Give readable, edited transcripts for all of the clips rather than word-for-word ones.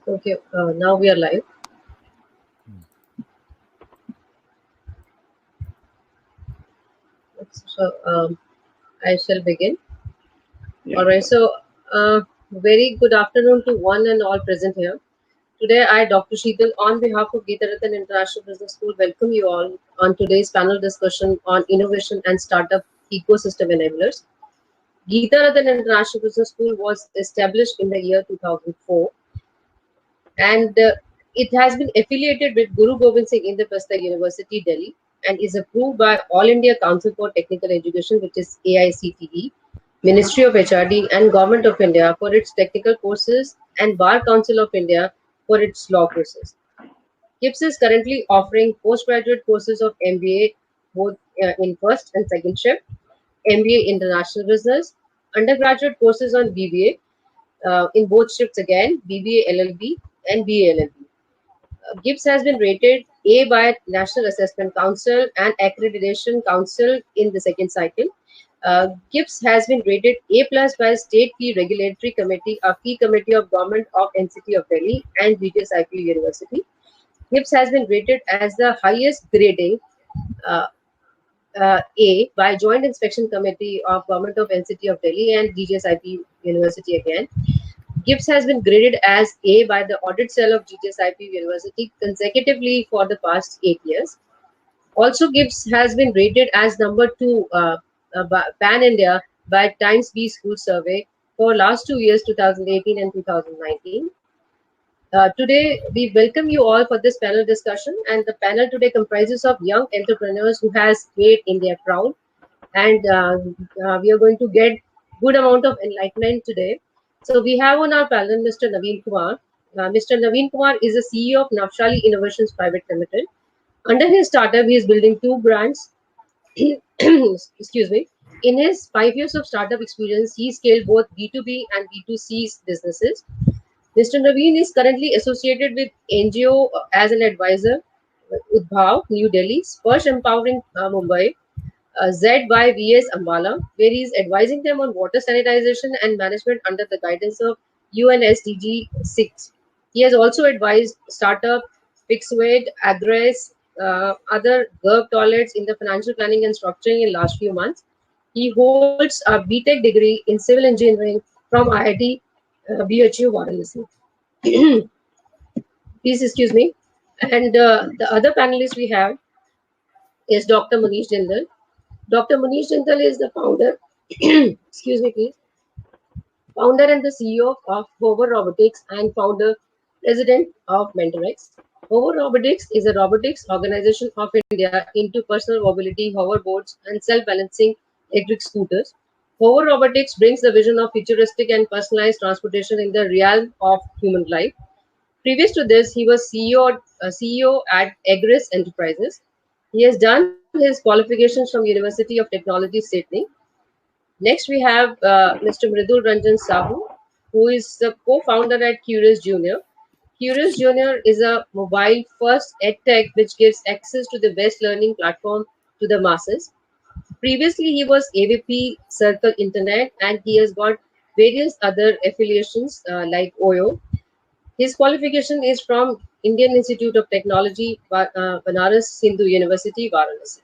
Okay, now we are live. So I shall begin. Yeah. All right. So very good afternoon to one and all present here. Today, I, Dr. Sheetal, on behalf of Geeta Rattan International Business School, welcome you all on today's panel discussion on innovation and startup ecosystem enablers. Geeta Rattan International Business School was established in the year 2004, and it has been affiliated with Guru Gobind Singh Indraprastha University, Delhi, and is approved by All India Council for Technical Education, which is AICTE, Ministry of HRD, and Government of India for its technical courses, and Bar Council of India for its law courses. KIPS is currently offering postgraduate courses of MBA both in first and second shift, MBA International Business, undergraduate courses on BBA in both shifts again, BBA LLB and BA LLB. GIPS has been rated A by National Assessment Council and Accreditation Council in the second cycle. GIPS has been rated A plus by State Fee Regulatory Committee, a fee committee of Government of NCT of Delhi and GTSIP University. GIPS has been rated as the highest grading uh, A by Joint Inspection Committee of Government of NCT of Delhi and GTSIP University again. GIPS has been graded as A by the audit cell of GTSIP University consecutively for the past 8 years. Also, GIPS has been rated as number 2 pan India by Times B School Survey for last 2 years, 2018 and 2019. Today, we welcome you all for this panel discussion, and the panel today comprises of young entrepreneurs who has made India proud, and we are going to get good amount of enlightenment today. So we have on our panel Mr. Naveen Kumar. Mr. Naveen Kumar is the CEO of Navshali Innovations Private Limited. Under his startup, he is building 2 brands. Excuse me. In his 5 years of startup experience, he scaled both B2B and B2C businesses. Mr. Naveen is currently associated with NGO as an advisor, Udbhav, New Delhi, Sparsh Empowering Mumbai, Z by VS Ambala, where he is advising them on water sanitization and management under the guidance of UNSDG 6. He has also advised startup, Fixwed, Agres, other GERB toilets in the financial planning and structuring in last few months. He holds a BTech degree in civil engineering from IIT BHU Varanasi. Please excuse me. And the other panelist we have is Dr. Munish Jindal. Dr. Munish Jindal is the founder, excuse me, please, founder and the CEO of Hover Robotics and founder president of MentorX. Hover Robotics is a robotics organization of India into personal mobility, hoverboards, and self-balancing electric scooters. Hover Robotics brings the vision of futuristic and personalized transportation in the realm of human life. Previous to this, he was CEO at Agris Enterprises. He has done his qualifications from University of Technology, Sydney. Next, we have Mr. Mridul Ranjan Sahu, who is the co-founder at Curious Junior. Curious Junior is a mobile-first edtech which gives access to the best learning platform to the masses. Previously, he was AVP Circle Internet, and he has got various other affiliations like OYO. His qualification is from Indian Institute of Technology, Banaras Hindu University, Varanasi.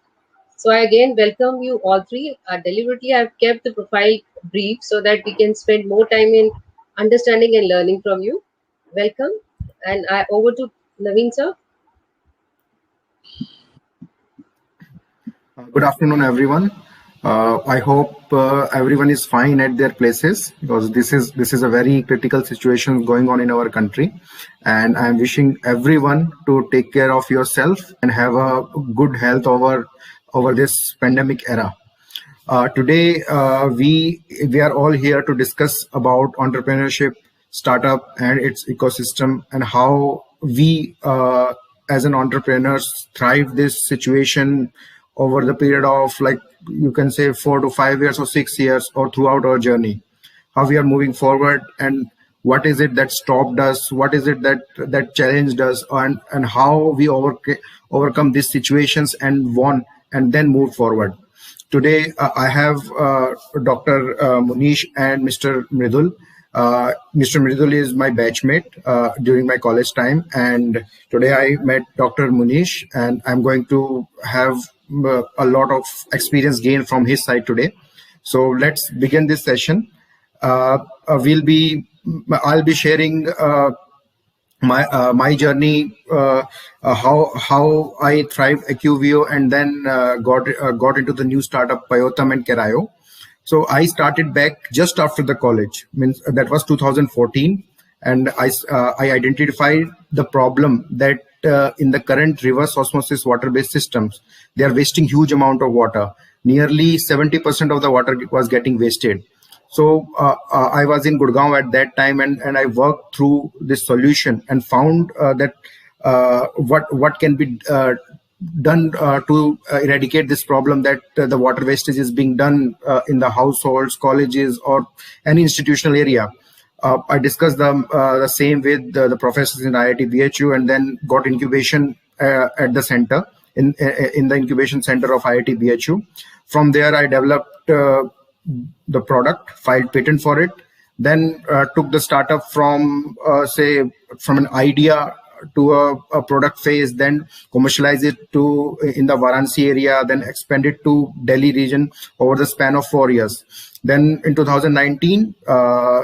So I again welcome you all three. Deliberately, I've kept the profile brief so that we can spend more time in understanding and learning from you. Welcome, and over to Naveen sir. Good afternoon, everyone. I hope everyone is fine at their places because this is a very critical situation going on in our country, and I'm wishing everyone to take care of yourself and have a good health over this pandemic era. Today, we are all here to discuss about entrepreneurship, startup, and its ecosystem, and how we, as an entrepreneurs, thrive this situation over the period of, like, you can say 4 to 5 years or 6 years or throughout our journey. How we are moving forward, and what is it that stopped us, what is it that challenged us, and how we overcome these situations and won and then move forward. Today, I have Dr. Munish and Mr. Mridul. Mr. Mridul is my batchmate during my college time, and today I met Dr. Munish, and I'm going to have a lot of experience gained from his side today. So let's begin this session. Uh, we'll be, I'll be sharing my journey, how I thrived at QVO and then got into the new startup Payotam and Kerayo. So I started back just after the college, means that was 2014, and I identified the problem that in the current reverse osmosis water-based systems, they are wasting huge amount of water. Nearly 70% of the water was getting wasted. So I was in Gurgaon at that time, and I worked through this solution and found that what can be done to eradicate this problem, that the water wastage is being done in the households, colleges, or any institutional area. I discussed the same with the professors in IIT BHU, and then got incubation at the center in the incubation center of IIT BHU. From there, I developed the product, filed patent for it, then took the startup from from an idea to a product phase, then commercialize it to in the Varanasi area, then expand it to Delhi region over the span of 4 years. Then in 2019,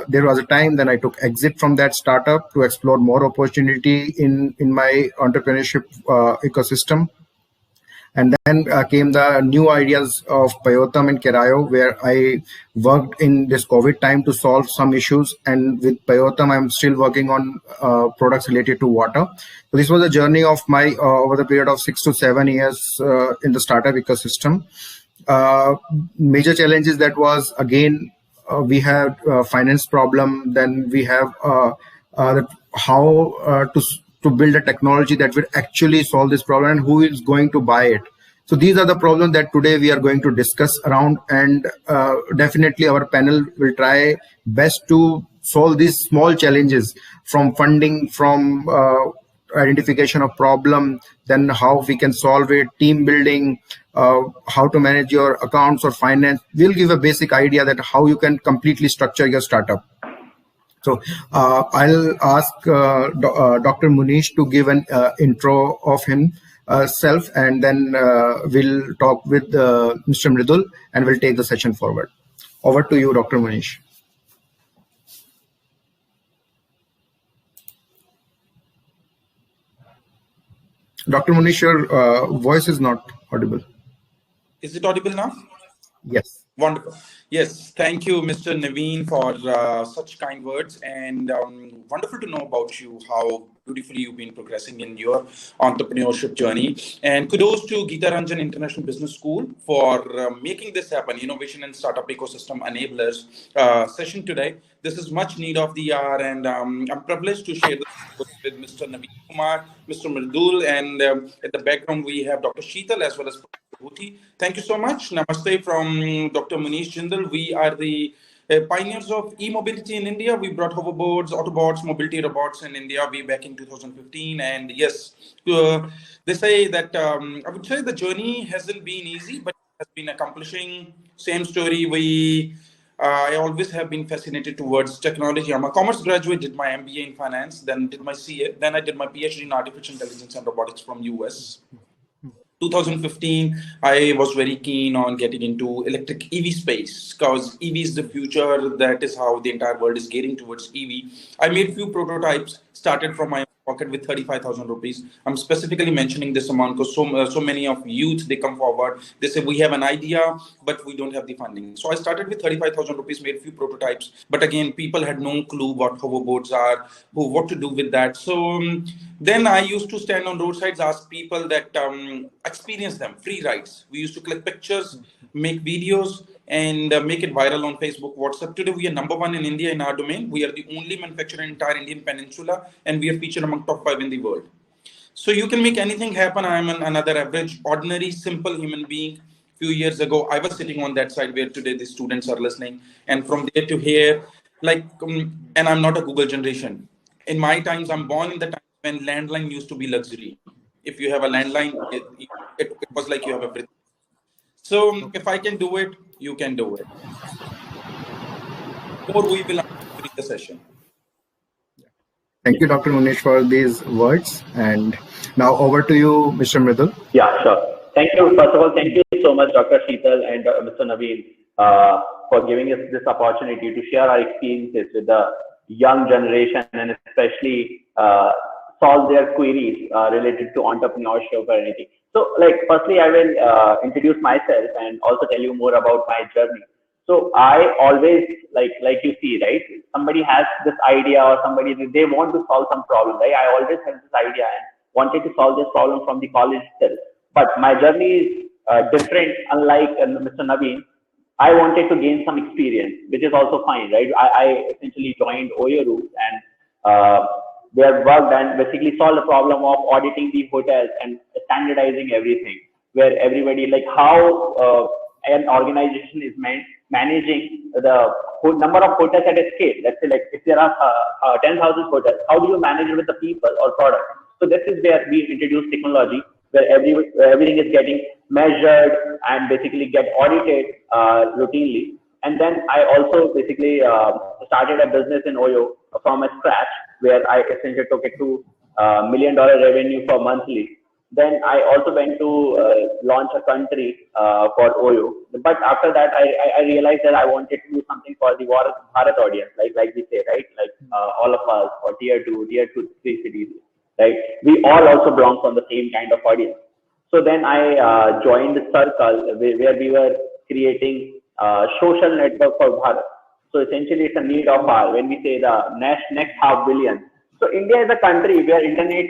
there was a time then I took exit from that startup to explore more opportunity in my entrepreneurship ecosystem. And then came the new ideas of Payotam and Kerayo, where I worked in this COVID time to solve some issues. And with Payotam, I'm still working on products related to water. So this was a journey of my over the period of 6 to 7 years in the startup ecosystem. Major challenges that was, again, we had finance problem. Then we have how to build a technology that will actually solve this problem, and who is going to buy it. So these are the problems that today we are going to discuss around, and definitely our panel will try best to solve these small challenges, from funding, from identification of problem, then how we can solve it, team building, how to manage your accounts or finance. We'll give a basic idea that how you can completely structure your startup. So I'll ask Dr. Munish to give an intro of himself, and then we'll talk with Mr. Mridul, and we'll take the session forward. Over to you, Dr. Munish. Dr. Munish, your voice is not audible. Is it audible now? Yes. Wonderful. Yes, thank you, Mr. Naveen, for such kind words, and wonderful to know about you, how beautifully you've been progressing in your entrepreneurship journey. And kudos to Geeta Ranjan International Business School for making this happen, Innovation and Startup Ecosystem Enablers session today. This is much need of the hour, and I'm privileged to share this with Mr. Naveen Kumar, Mr. Mridul, and at the background we have Dr. Sheetal as well as Thank you so much. Namaste from Dr. Munish Jindal. We are the pioneers of e-mobility in India. We brought hoverboards, Autobots, mobility robots in India way back in 2015. And yes, they say that I would say the journey hasn't been easy, but it has been accomplishing. Same story. I always have been fascinated towards technology. I'm a commerce graduate, did my MBA in finance, then did my CA, then I did my PhD in artificial intelligence and robotics from US. 2015, I was very keen on getting into electric EV space, because EV is the future. That is how the entire world is getting towards EV. I made few prototypes, started from my pocket with 35,000 rupees. I'm specifically mentioning this amount because so many of youth, they come forward. They say, we have an idea, but we don't have the funding. So I started with 35,000 rupees, made a few prototypes. But again, people had no clue what hoverboards are, what to do with that. So then I used to stand on roadsides, ask people that experience them, free rides. We used to click pictures, make videos, and make it viral on Facebook, WhatsApp. Today, we are number one in India in our domain. We are the only manufacturer in entire Indian peninsula, and we are featured among top 5 in the world. So you can make anything happen. I am another average, ordinary, simple human being. Few years ago, I was sitting on that side where today the students are listening. And from there to here, and I'm not a Google generation. In my times, I'm born in the time when landline used to be luxury. If you have a landline, it was like you have everything. So if I can do it, you can do it. Or we will during the session. Thank you, Dr. Munish, for these words. And now over to you, Mr. Mridul. Yeah, sure. Thank you. First of all, thank you so much, Dr. Sheetal and Mr. Naveen, for giving us this opportunity to share our experiences with the young generation and especially solve their queries related to entrepreneurship or anything. So, like, firstly, I will introduce myself and also tell you more about my journey. So I always like you see, right? Somebody has this idea or somebody they want to solve some problem, right? I always had this idea and wanted to solve this problem from the college itself. But my journey is different. Unlike Mr. Naveen, I wanted to gain some experience, which is also fine, right? I essentially joined OYO and there worked and basically solved the problem of auditing the hotels and standardizing everything, where everybody like how an organization is managing the number of hotels at a scale. Let's say like if there are 10,000 hotels, how do you manage it with the people or product? So this is where we introduce technology, where everything is getting measured and basically get audited routinely. And then I also basically started a business in OYO from a scratch, where I essentially took it to $1 million revenue for monthly. Then I also went to launch a country for OYO. But after that, I realized that I wanted to do something for the Bharat audience, like we say, right? Like all of us for tier 2, 3 cities, right? We all also belong from the same kind of audience. So then I joined the circle where we were creating social network for Bharat. So essentially, it's a need of ours when we say the next half billion. So India is a country where internet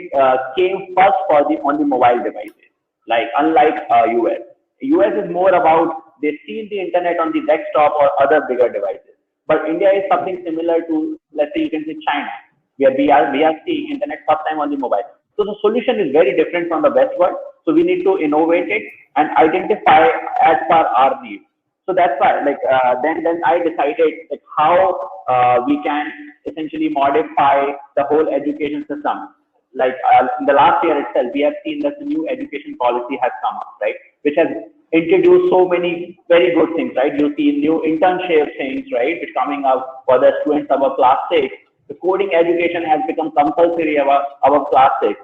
came first on the mobile devices. Like unlike US, US is more about they see the internet on the desktop or other bigger devices. But India is something similar to, let's say you can say China, where we are seeing internet first time on the mobile. So the solution is very different from the West world. So we need to innovate it and identify as per our needs. So that's why, like, then I decided like how we can essentially modify the whole education system. Like in the last year itself, we have seen that the new education policy has come up, right? Which has introduced so many very good things, right? You see new internship things, right? Which coming up for the students of our class 6. The coding education has become compulsory our class 6.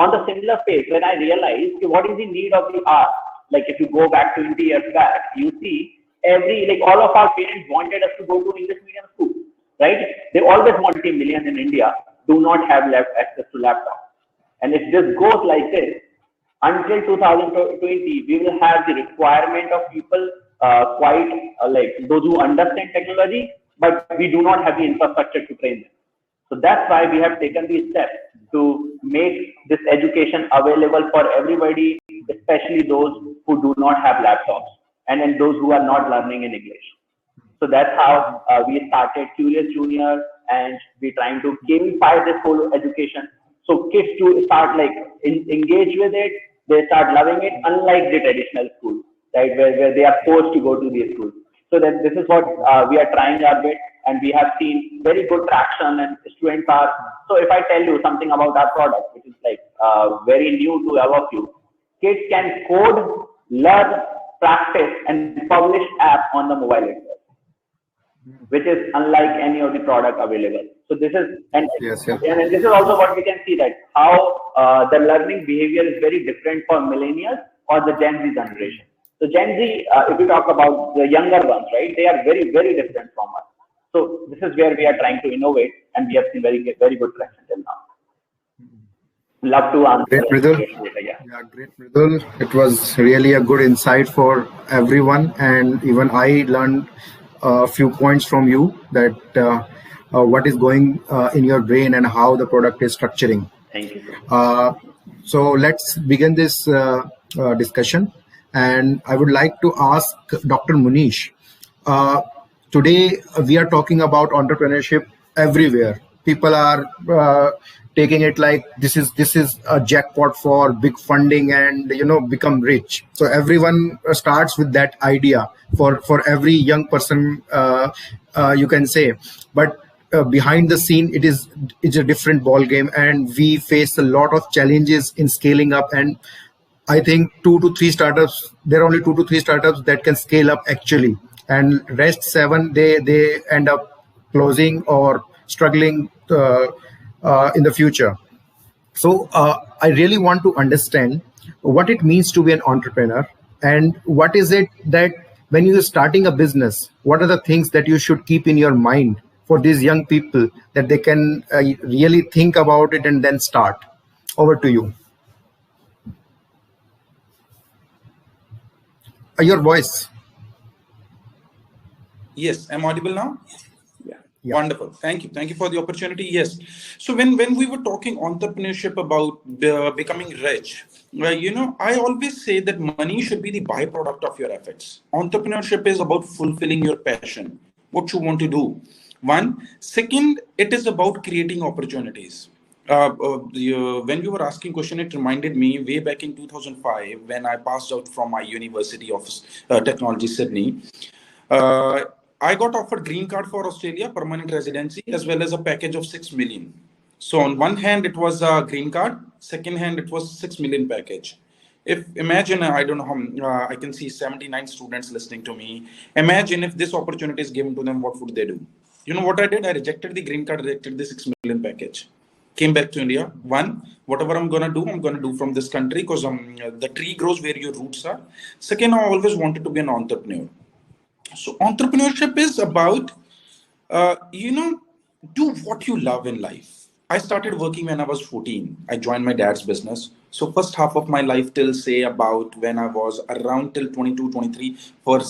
On the similar phase, when I realized what is the need of the hour, like if you go back 20 years back, you see all of our parents wanted us to go to English medium school, right? They always wanted millions in India do not have access to laptop. And if this goes like this, until 2020, we will have the requirement of people like those who understand technology, but we do not have the infrastructure to train them. So that's why we have taken these steps to make this education available for everybody, especially those who do not have laptops and then those who are not learning in English. So that's how we started Curious Junior, and we're trying to gamify this whole education. So kids to start like engage with it, they start loving it, unlike the traditional school, right, where they are forced to go to these schools. So that this is what we are trying our bit, and we have seen very good traction, and students are. So if I tell you something about our product, which is like very new to all of you, kids can code, learn, practice, and publish app on the mobile itself, which is unlike any of the product available. So this is and this is also what we can see, that how the learning behavior is very different for millennials or the Gen Z generation. So Gen Z, if we talk about the younger ones, right, they are very, very different from us. So this is where we are trying to innovate, and we have seen very good traction till now. Love to answer. Great, Mridul. Yeah, great, Mridul. It was really a good insight for everyone, and even I learned a few points from you, that what is going in your brain and how the product is structuring. Thank you. So let's begin this discussion, and I would like to ask Dr. Munish. Today we are talking about entrepreneurship everywhere. People are taking it like this is a jackpot for big funding and become rich. So everyone starts with that idea for every young person, you can say. But behind the scene, it's a different ball game, and we face a lot of challenges in scaling up. And I think there are only 2 to 3 startups that can scale up actually, and rest 7 they end up closing or struggling in the future. So I really want to understand what it means to be an entrepreneur, and what is it that when you're starting a business, what are the things that you should keep in your mind for these young people that they can really think about it and then start. Over to you. Your voice. Yes, I'm audible now. Yeah. Wonderful. Thank you. Thank you for the opportunity. Yes. So when we were talking entrepreneurship about becoming rich, I always say that money should be the byproduct of your efforts. Entrepreneurship is about fulfilling your passion, what you want to do. One. Second, it is about creating opportunities. When you were asking question, it reminded me way back in 2005 when I passed out from my University of Technology, Sydney. Uh, I got offered green card for Australia, permanent residency, as well as a package of 6 million. So on one hand, it was a green card. Second hand, it was 6 million package. If imagine, I don't know how I can see 79 students listening to me. Imagine if this opportunity is given to them, what would they do? You know what I did? I rejected the green card, rejected the 6 million package. Came back to India. One, whatever I'm gonna do from this country because the tree grows where your roots are. Second, I always wanted to be an entrepreneur. So entrepreneurship is about, you know, do what you love in life. I started working when I was 14. I joined my dad's business. So first half of my life till say about when I was around till 22, 23 for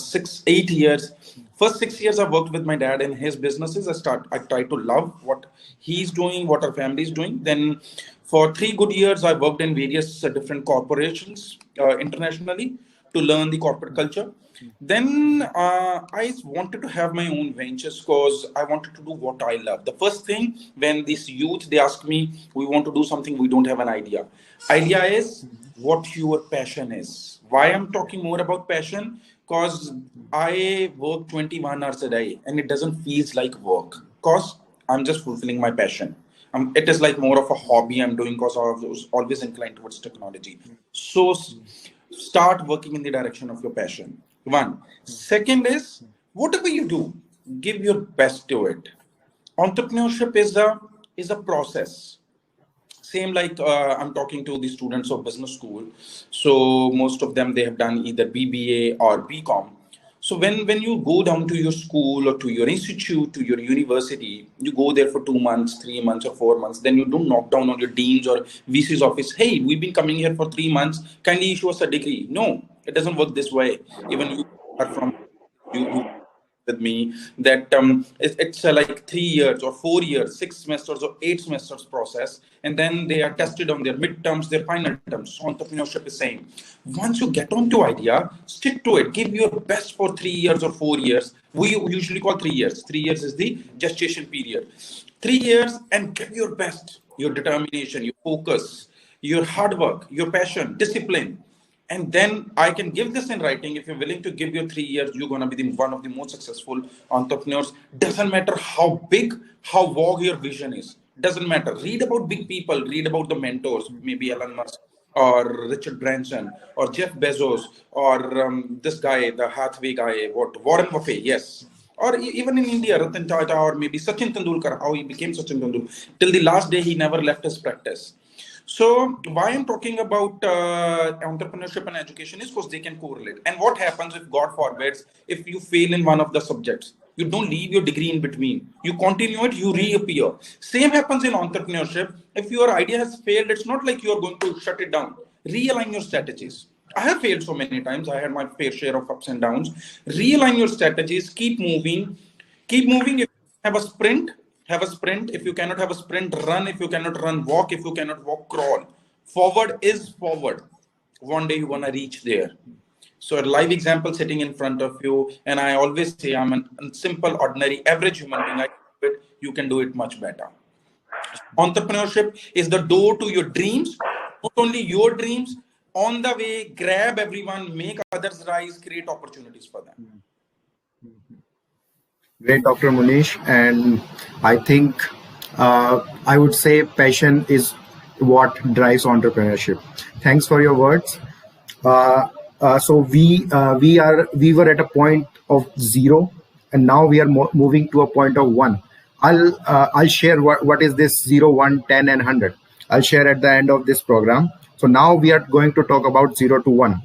8 years. First 6 years I worked with my dad in his businesses. I tried to love what he's doing, what our family is doing. Then for 3 good years, I worked in various different corporations internationally to learn the corporate culture. Then I wanted to have my own ventures because I wanted to do what I love. The first thing when this youth they ask me, we want to do something, we don't have an idea. Idea is what your passion is. Why I'm talking more about passion? Because I work 21 hours a day and it doesn't feel like work. Because I'm just fulfilling my passion. It is like more of a hobby I'm doing because I was always inclined towards technology. So start working in the direction of your passion. One. Second is whatever you do, give your best to it. Entrepreneurship is a process. Same like I'm talking to the students of business school. So most of them they have done either BBA or BCom. So when you go down to your school or to your institute, to your university, you go there for 2 months, 3 months, or 4 months. Then you don't knock down on your dean's or VC's office. Hey, we've been coming here for 3 months. Kindly issue us a degree. No, it doesn't work this way. Even you are from you with me that it's like 3 years or 4 years, 6 semesters or 8 semesters process, and then they are tested on their midterms, their final terms. So entrepreneurship is same. Once you get onto idea, stick to it. Give your best for 3 years or 4 years. We usually call 3 years. 3 years is the gestation period. 3 years and give your best, your determination, your focus, your hard work, your passion, discipline, and then I can give this in writing. If you're willing to give your 3 years, you're going to be one of the most successful entrepreneurs. Doesn't matter how big, how vague your vision is. Doesn't matter. Read about big people, read about the mentors, maybe Elon Musk or Richard Branson or Jeff Bezos or this guy, the Hathaway guy, what Warren Buffett, yes. Or even in India, Ratan Tata or maybe Sachin Tendulkar, how he became Sachin Tendulkar. Till the last day, he never left his practice. So why I'm talking about entrepreneurship and education is because they can correlate. And what happens if, God forbids, if you fail in one of the subjects? You don't leave your degree in between. You continue it, you reappear. Same happens in entrepreneurship. If your idea has failed, it's not like you're going to shut it down. Realign your strategies. I have failed so many times. I had my fair share of ups and downs. Realign your strategies. Keep moving. Keep moving. If you have a sprint, have a sprint. If you cannot have a sprint, run. If you cannot run, walk. If you cannot walk, crawl. Forward is forward. One day you're gonna reach there. So a live example sitting in front of you, and I always say I'm a simple, ordinary, average human being. I can do it. You can do it much better. Entrepreneurship is the door to your dreams, not only your dreams. On the way, grab everyone, make others rise, create opportunities for them. Great, Dr. Munish. And I think I would say passion is what drives entrepreneurship. Thanks for your words. So we were at a point of zero, and now we are moving to a point of one. I'll share what is this 0, 1, 10, and 100. I'll share at the end of this program. So now we are going to talk about 0 to 1.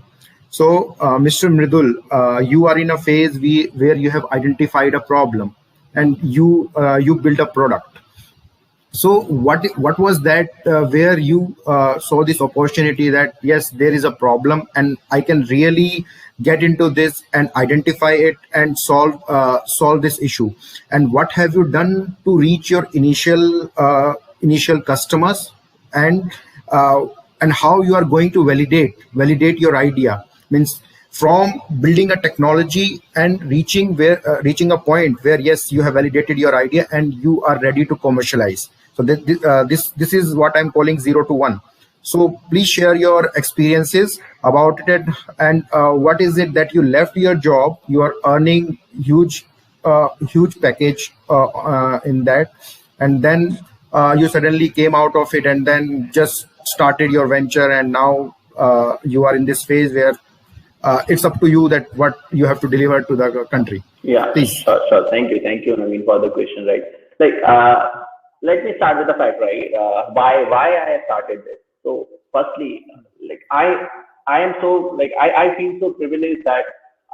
So, Mr. Mridul, you are in a phase where you have identified a problem and you build a product. So what was that where you saw this opportunity that yes, there is a problem and I can really get into this and identify it and solve this issue? And what have you done to reach your initial customers, and uh, and how you are going to validate your idea? Means from building a technology and reaching a point where yes, you have validated your idea and you are ready to commercialize. So this is what I'm calling 0 to 1. So please share your experiences about it, and what is it that you left your job, you are earning huge package in that, and then you suddenly came out of it and then just started your venture, and now you are in this phase where it's up to you that what you have to deliver to the country. Yeah, Please. sure. Thank you, Naveen, for the question, right? Like, let me start with the fact, right? Why I started this. So, firstly, like I am so like I feel so privileged that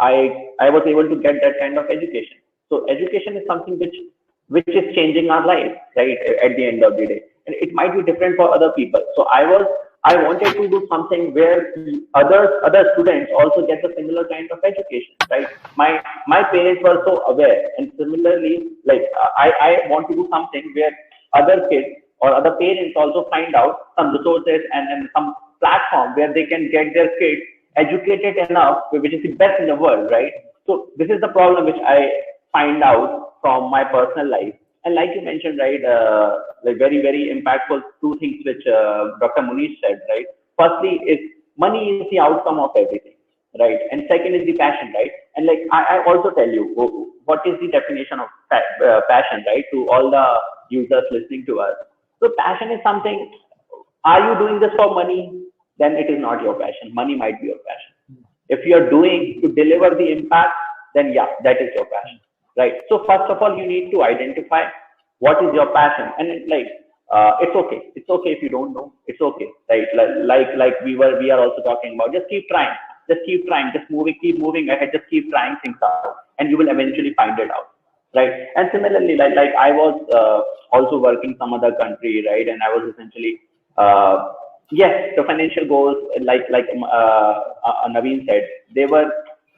I was able to get that kind of education. So, education is something which is changing our life, right? At the end of the day, and it might be different for other people. So, I wanted to do something where other students also get the similar kind of education, right? My parents were so aware, and similarly, like I want to do something where other kids or other parents also find out some resources and some platform where they can get their kids educated enough, which is the best in the world, right? So this is the problem which I find out from my personal life. And like you mentioned, right, like very impactful two things which Dr. Munish said, right? Firstly, is money is the outcome of everything, right? And second is the passion, right? And like I also tell you, what is the definition of passion, right? To all the users listening to us. So passion is something. Are you doing this for money? Then it is not your passion. Money might be your passion. If you are doing to deliver the impact, then yeah, that is your passion, right? So first of all, you need to identify what is your passion, and it's okay if you don't know. It's okay, right? Like we are also talking about. Just keep trying. Just keep moving ahead. Just keep trying things out, and you will eventually find it out, right? And similarly, like I was also working some other country, right? And I was essentially yes, the financial goals, like Naveen said, they were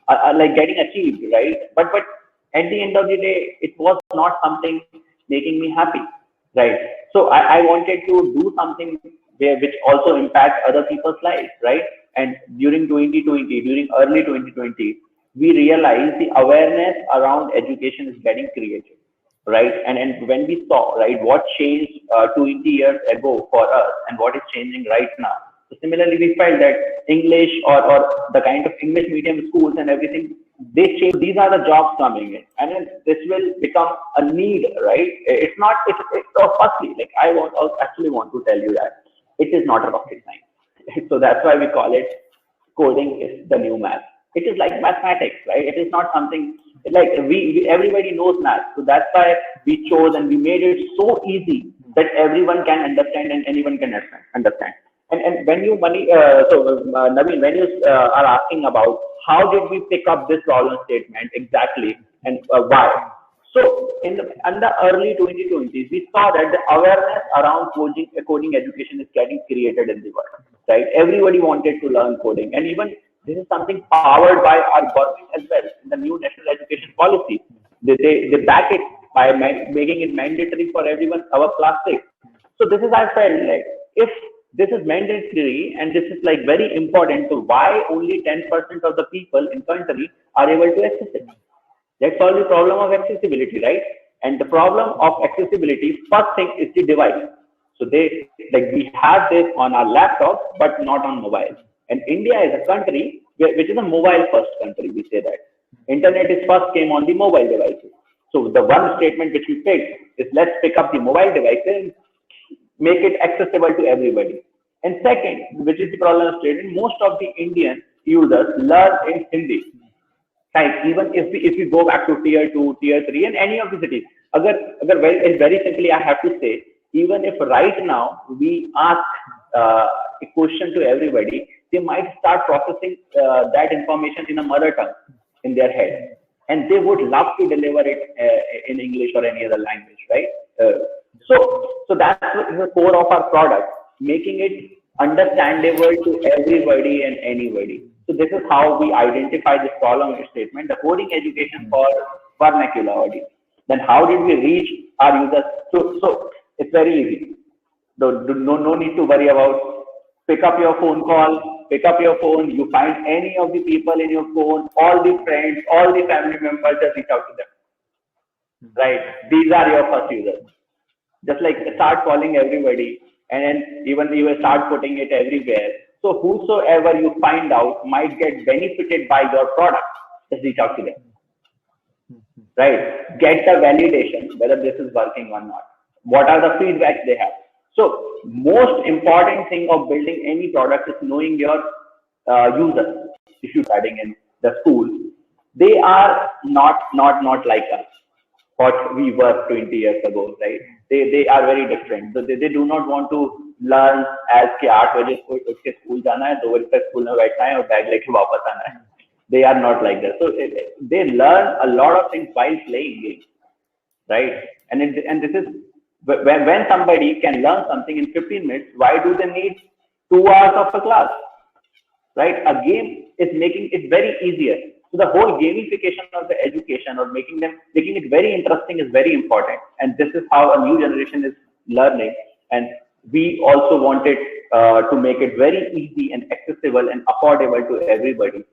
like getting achieved, right? But at the end of the day, it was not something making me happy, right? So I wanted to do something which also impact other people's lives, right? And during early 2020, we realized the awareness around education is getting created, right? And when we saw, right, what changed 20 years ago for us and what is changing right now. So similarly, we felt that English or the kind of English medium schools and everything, they change. These are the jobs coming in, and then this will become a need, right? It's not. So firstly, like actually want to tell you that it is not a rocket science. So that's why we call it coding is the new math. It is like mathematics, right? It is not something like we everybody knows math. So that's why we chose and we made it so easy that everyone can understand and anyone can understand. And when you Naveen, when you are asking about how did we pick up this problem statement exactly and why? So in the early 2020s, we saw that the awareness around coding education is getting created in the world, right? Everybody wanted to learn coding, and even this is something powered by our government as well. In the new national education policy, they back it by making it mandatory for everyone our class 6. So this is I felt like if this is mandatory and this is like very important, so why only 10% of the people in country are able to access it? Let's solve the problem of accessibility, right? And the problem of accessibility, first thing is the device. So we have this on our laptop, but not on mobile. And India is a country which is a mobile first country. We say that internet is first came on the mobile devices. So the one statement which we picked is let's pick up the mobile devices, make it accessible to everybody. And second, which is the problem statement, most of the Indian users learn in Hindi. right? Even if we go back to tier 2, tier 3, and any of the cities, very simply, I have to say, even if right now we ask a question to everybody, they might start processing that information in a mother tongue in their head, and they would love to deliver it in English or any other language, right? So that's the core of our product, making it understandable to everybody and anybody. So this is how we identify this problem statement, the coding education for vernacular audience. Then how did we reach our users? So it's very easy. No need to worry about pick up your phone call, pick up your phone, you find any of the people in your phone, all the friends, all the family members, just reach out to them. Right? These are your first users. Just like start calling everybody, and then even you will start putting it everywhere. So whosoever you find out might get benefited by your product, just reach out to them. Right? Get the validation whether this is working or not. What are the feedbacks they have? So most important thing of building any product is knowing your users. If you're studying in the school, they are not like us, what we were 20 years ago, right? They are very different. So they do not want to learn as कि 8 बजे उठ के school जाना है, 2 बजे तक school में बैठना है और बैग लेके वापस आना है. They are not like that. So they learn a lot of things while playing games, right? And this is when somebody can learn something in 15 minutes, why do they need 2 hours of a class, right? A game is making it very easier. So the whole gamification of the education, or making it very interesting, is very important. And this is how a new generation is learning. And we also wanted to make it very easy and accessible and affordable to everybody.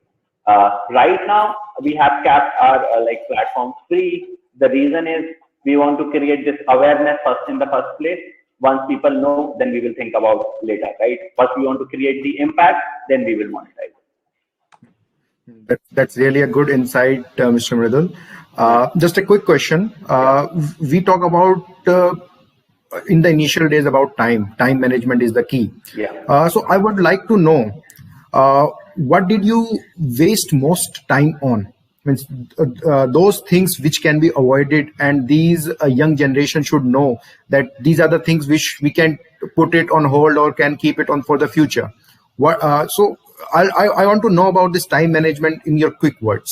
Right now, we have kept our platform free. The reason is we want to create this awareness first in the first place. Once people know, then we will think about later, right? First, we want to create the impact, then we will monetize. That's really a good insight, Mr. Mridul. Just a quick question. We talk about in the initial days about time. Time management is the key. Yeah. So I would like to know, what did you waste most time on? Means those things which can be avoided, and these young generation should know that these are the things which we can put it on hold or can keep it on for the future. So I want to know about this time management in your quick words.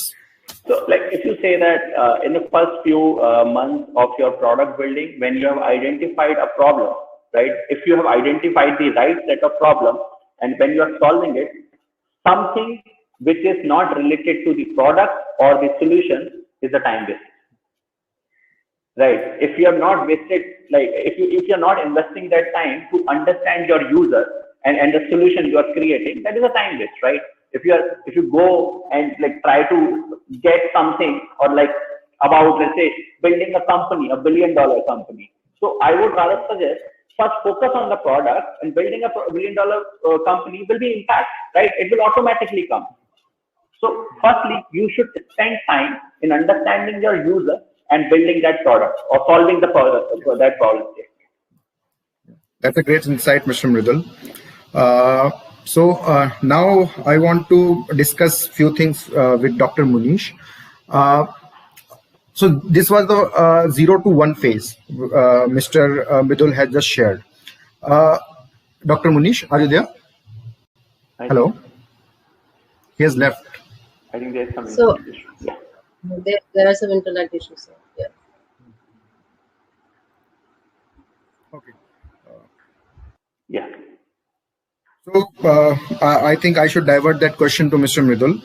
So if you say that in the first few months of your product building, when you have identified a problem, right? If you have identified the right set of problems, and when you are solving it, something which is not related to the product or the solution is the time waste, right? If you have not wasted, if you're not investing that time to understand your user and the solution you are creating, that is a time waste, right? If you go and try to get something, or about, let's say, building a company, $1 billion company. So I would rather suggest first focus on the product, and building a $1 billion company will be impact, right? It will automatically come. So firstly, you should spend time in understanding your user and building that product or solving that problem. That's a great insight, Mr. Mridul. So now I want to discuss few things with Dr. Munish. So this was the 0 to 1 phase Mr. Mridul has just shared. Dr. Munish, are you there? Hello? He has left. I think there's some So, internet issues. Yeah. there are some internet issues. So, yeah. Okay. Yeah. So I think I should divert that question to Mr. Mridul.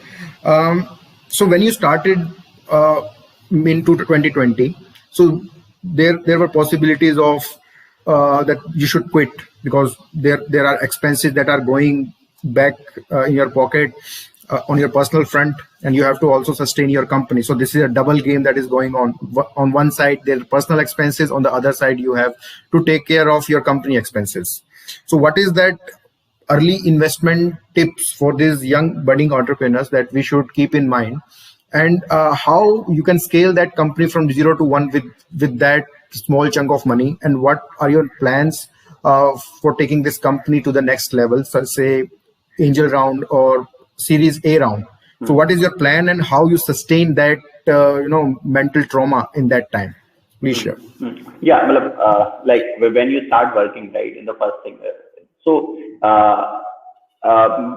So when you started into 2020, so there were possibilities of that you should quit because there are expenses that are going back in your pocket on your personal front, and you have to also sustain your company. So this is a double game that is going on. On one side, there are personal expenses. On the other side, you have to take care of your company expenses. So what is that early investment tips for these young budding entrepreneurs that we should keep in mind, and how you can scale that company from 0 to 1 with that small chunk of money, and what are your plans for taking this company to the next level, so say angel round or series A round, So what is your plan and how you sustain that mental trauma in that time? Please share. Yeah, like when you start working, right, in the first thing, so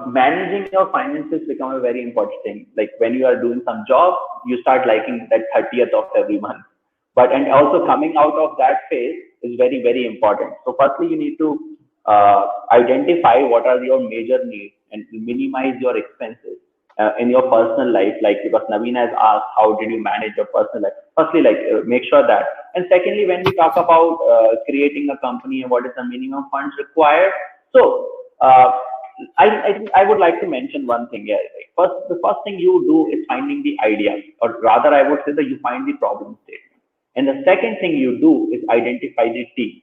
managing your finances become a very important thing. Like when you are doing some job, you start liking that 30th of every month. But and also coming out of that phase is very, very important. So firstly, you need to identify what are your major needs and minimize your expenses in your personal life. Like because Naveen has asked, how did you manage your personal life? Firstly, like make sure that. And secondly, when we talk about creating a company and what is the minimum funds required, so I would like to mention one thing here. Like first, the first thing you do is finding the idea, or rather, I would say that you find the problem statement. And the second thing you do is identify the team.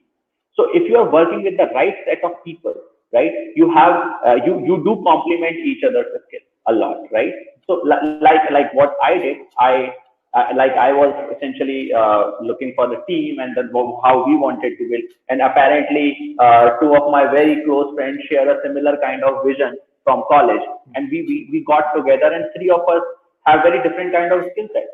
So if you are working with the right set of people, right, you have you do complement each other's skills a lot, right? So like what I did, I was essentially looking for the team and then how we wanted to build. And apparently, two of my very close friends share a similar kind of vision from college, and we got together, and three of us have very different kind of skill sets.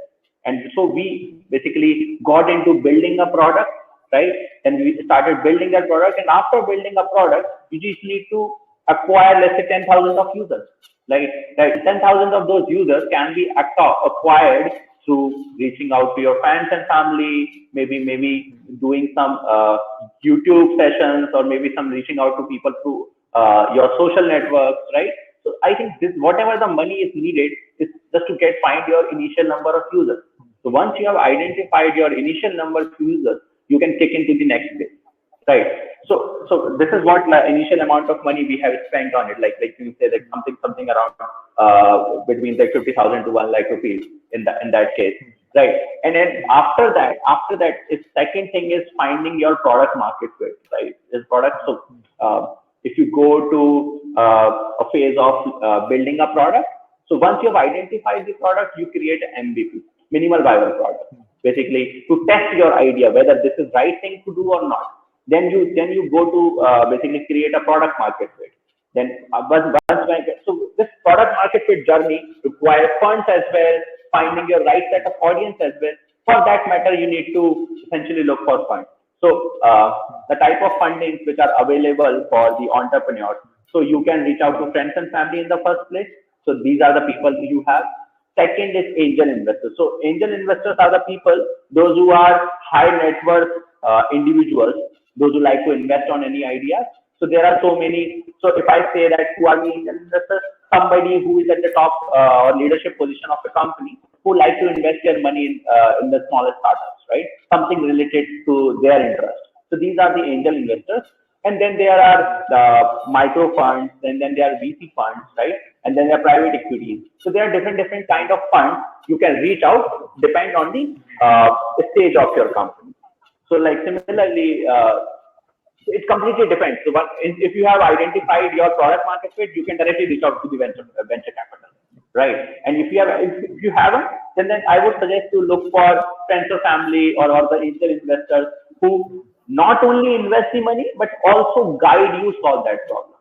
And so we basically got into building a product, right? And we started building that product. And after building a product, you just need to acquire, let's say, 10,000 of users. Like 10,000 of those users can be acquired through reaching out to your friends and family, maybe doing some YouTube sessions, or maybe some reaching out to people through your social networks, right? So I think this, whatever the money is needed, is just to find your initial number of users. So once you have identified your initial number of users, you can kick into the next phase, right? So this is what initial amount of money we have spent on it. Like you say that something around between like 50,000 to 1 lakh rupees in that case, right? And then after that, is second thing is finding your product market fit, right? Is product. So if you go to a phase of building a product, so once you have identified the product, you create an MVP, minimal viable product, basically to test your idea whether this is right thing to do or not. Then you go to basically create a product market fit. Then so this product market fit journey requires funds as well, finding your right set of audience as well. For that matter, you need to essentially look for funds. So the type of fundings which are available for the entrepreneurs. So you can reach out to friends and family in the first place. So these are the people you have. Second is angel investors. So angel investors are the people, those who are high net worth individuals, those who like to invest on any ideas. So there are so many. So if I say that who are the angel investors, somebody who is at the top or leadership position of the company who like to invest their money in the smallest startups, right? Something related to their interest. So these are the angel investors. And then there are the micro funds, and then there are VC funds, right? And then there are private equities. So there are different kind of funds you can reach out, depend on the stage of your company. So like similarly, it completely depends. So if you have identified your product market fit, you can directly reach out to the venture capital, right? And if you haven't, then I would suggest to look for friends or family or the angel investors who not only invest the money, but also guide you solve that problem.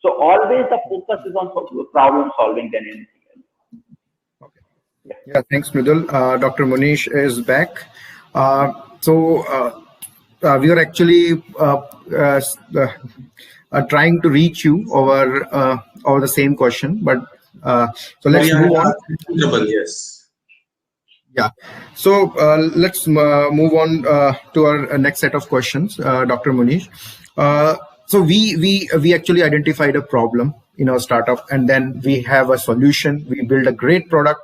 So always the focus is on problem solving than anything else. Okay. Yeah, thanks, Mridul. Dr. Munish is back. We are actually trying to reach you over the same question, but so let's move on. Yes. Yeah. So let's move on to our next set of questions, Dr. Munish. So we actually identified a problem in our startup, and then we have a solution. We build a great product,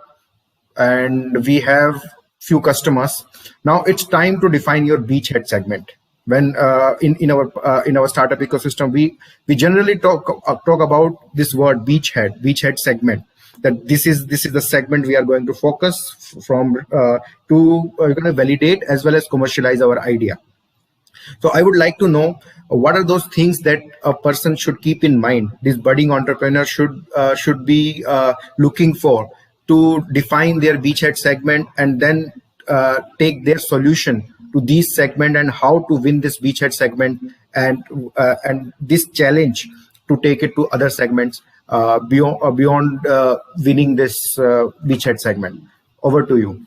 and we have few customers. Now it's time to define your beachhead segment. When in our startup ecosystem, we generally talk about this word beachhead segment. That this is the segment we are going to focus from to going to validate as well as commercialize our idea. So I would like to know what are those things that a person should keep in mind. This budding entrepreneur should be looking for to define their beachhead segment, and then take their solution to this segment and how to win this beachhead segment, and this challenge to take it to other segments. beyond winning this beachhead segment. Over to you.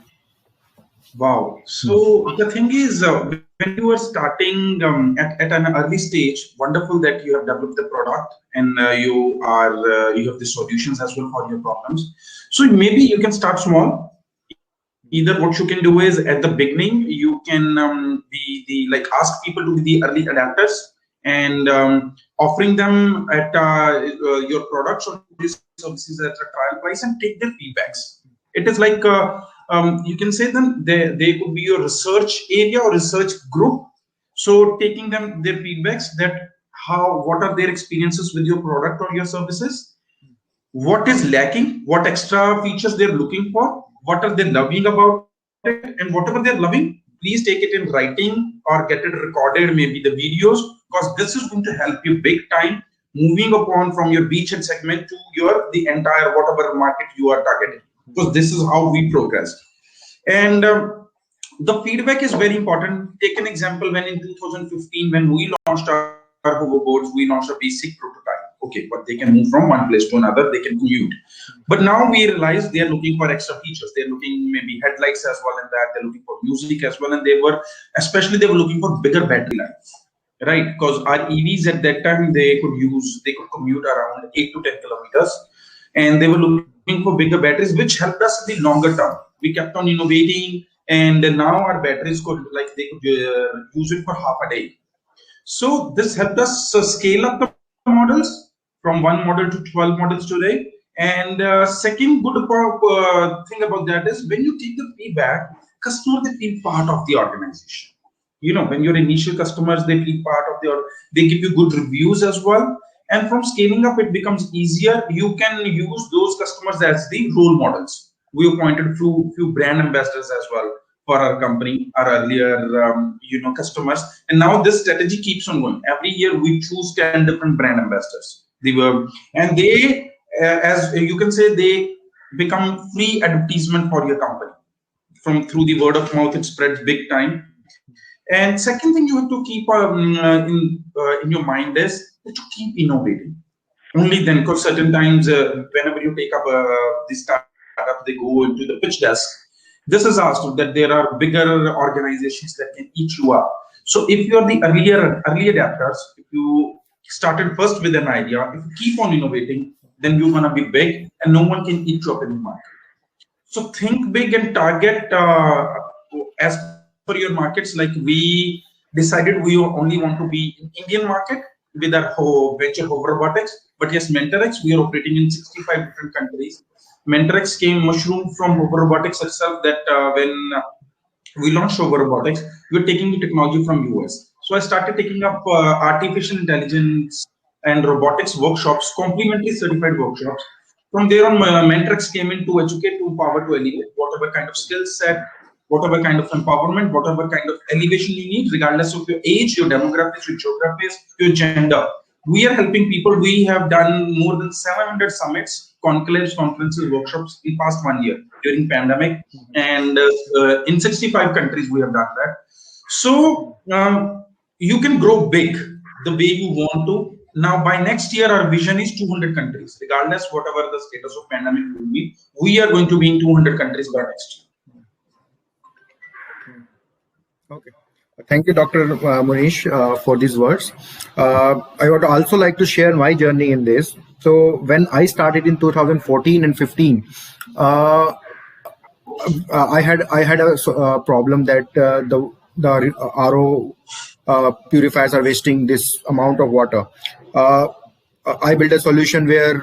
Wow. So the thing is, when you are starting at an early stage, wonderful that you have developed the product and you have the solutions as well for your problems. So maybe you can start small. Either what you can do is at the beginning you can be like ask people to be the early adapters and offering them at your products or your services at a trial price and take their feedbacks. It is like you can say them they could be your research area or research group. So taking them their feedbacks that what are their experiences with your product or your services, what is lacking, what extra features they're looking for, what are they loving about it, and whatever they're loving, please take it in writing or get it recorded, maybe the videos, because this is going to help you big time moving upon from your beachhead segment to the entire whatever market you are targeting, because this is how we progress. And the feedback is very important. Take an example, when in 2015 when we launched our hoverboards, we launched a basic prototype. Okay, but they can move from one place to another, they can commute. But now we realize they are looking for extra features. They're looking maybe headlights as well, and that they're looking for music as well, and they were looking for bigger battery life, right? Because our EVs at that time they could commute around 8 to 10 kilometers, and they were looking for bigger batteries, which helped us in the longer term. We kept on innovating, and now our batteries they could use it for half a day. So this helped us scale up the models from 1 model to 12 models today. And second good thing about that is when you take the feedback, customers they feel part of the organization. You know, when your initial customers they feel part of they give you good reviews as well. And from scaling up, it becomes easier. You can use those customers as the role models. We appointed few brand ambassadors as well for our company, our earlier customers, and now this strategy keeps on going. Every year we choose 10 different brand ambassadors. And they, as you can say, they become free advertisement for your company. Through the word of mouth, it spreads big time. And second thing you have to keep in your mind is to keep innovating. Only then, because certain times whenever you take up this startup, they go into the pitch desk. This is asked that there are bigger organizations that can eat you up. So if you are the early adapters, if you started first with an idea, if you keep on innovating, then you're gonna be big and no one can eat you up in the market. So think big and target as per your markets. Like we decided we only want to be in Indian market with our venture Robotix, but yes, Mentorex, we are operating in 65 different countries. Mentorex came mushroom from Robotix itself, that when we launched Robotix, we were taking the technology from US. So I started taking up artificial intelligence and robotics workshops, complementary certified workshops. From there on, Mentorex came in to educate, to empower, to elevate, whatever kind of skill set, whatever kind of empowerment, whatever kind of elevation you need, regardless of your age, your demographics, your geographies, your gender. We are helping people. We have done more than 700 summits, conclaves, conferences, workshops in past 1 year during pandemic, and in 65 countries we have done that. So you can grow big the way you want to. Now by next year, our vision is 200 countries, regardless whatever the status of pandemic will be. We are going to be in 200 countries by next year. Okay. Thank you, Dr. Munish, for these words. I would also like to share my journey in this. So when I started in 2014 and 15, I had a problem that the RO purifiers are wasting this amount of water. I built a solution where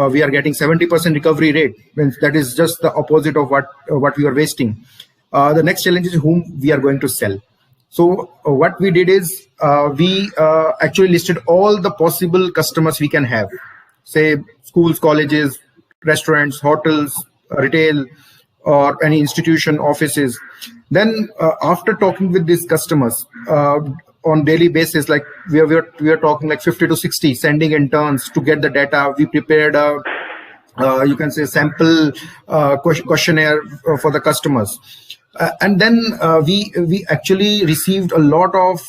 we are getting 70% recovery rate. That is just the opposite of what we are wasting. The next challenge is whom we are going to sell. So what we did is we actually listed all the possible customers we can have, say schools, colleges, restaurants, hotels, retail, or any institution, offices. Then after talking with these customers on daily basis, like we are talking like 50 to 60, sending interns to get the data. We prepared a you can say sample questionnaire for the customers. And then we actually received a lot of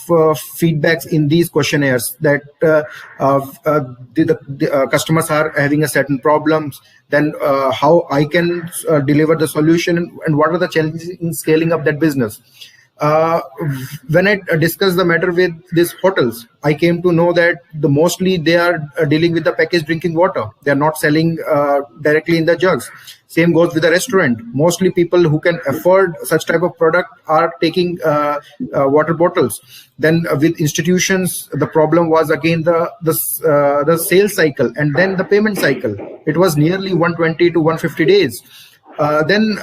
feedbacks in these questionnaires that the customers are having a certain problems, then how I can deliver the solution, and what are the challenges in scaling up that business. uh, when I discussed the matter with these hotels, I came to know that mostly they are dealing with the packaged drinking water. They are not selling directly in the jugs. Same goes with the restaurant. Mostly people who can afford such type of product are taking water bottles. Then with institutions, the problem was again the sales cycle and then the payment cycle. It was nearly 120 to 150 days. Then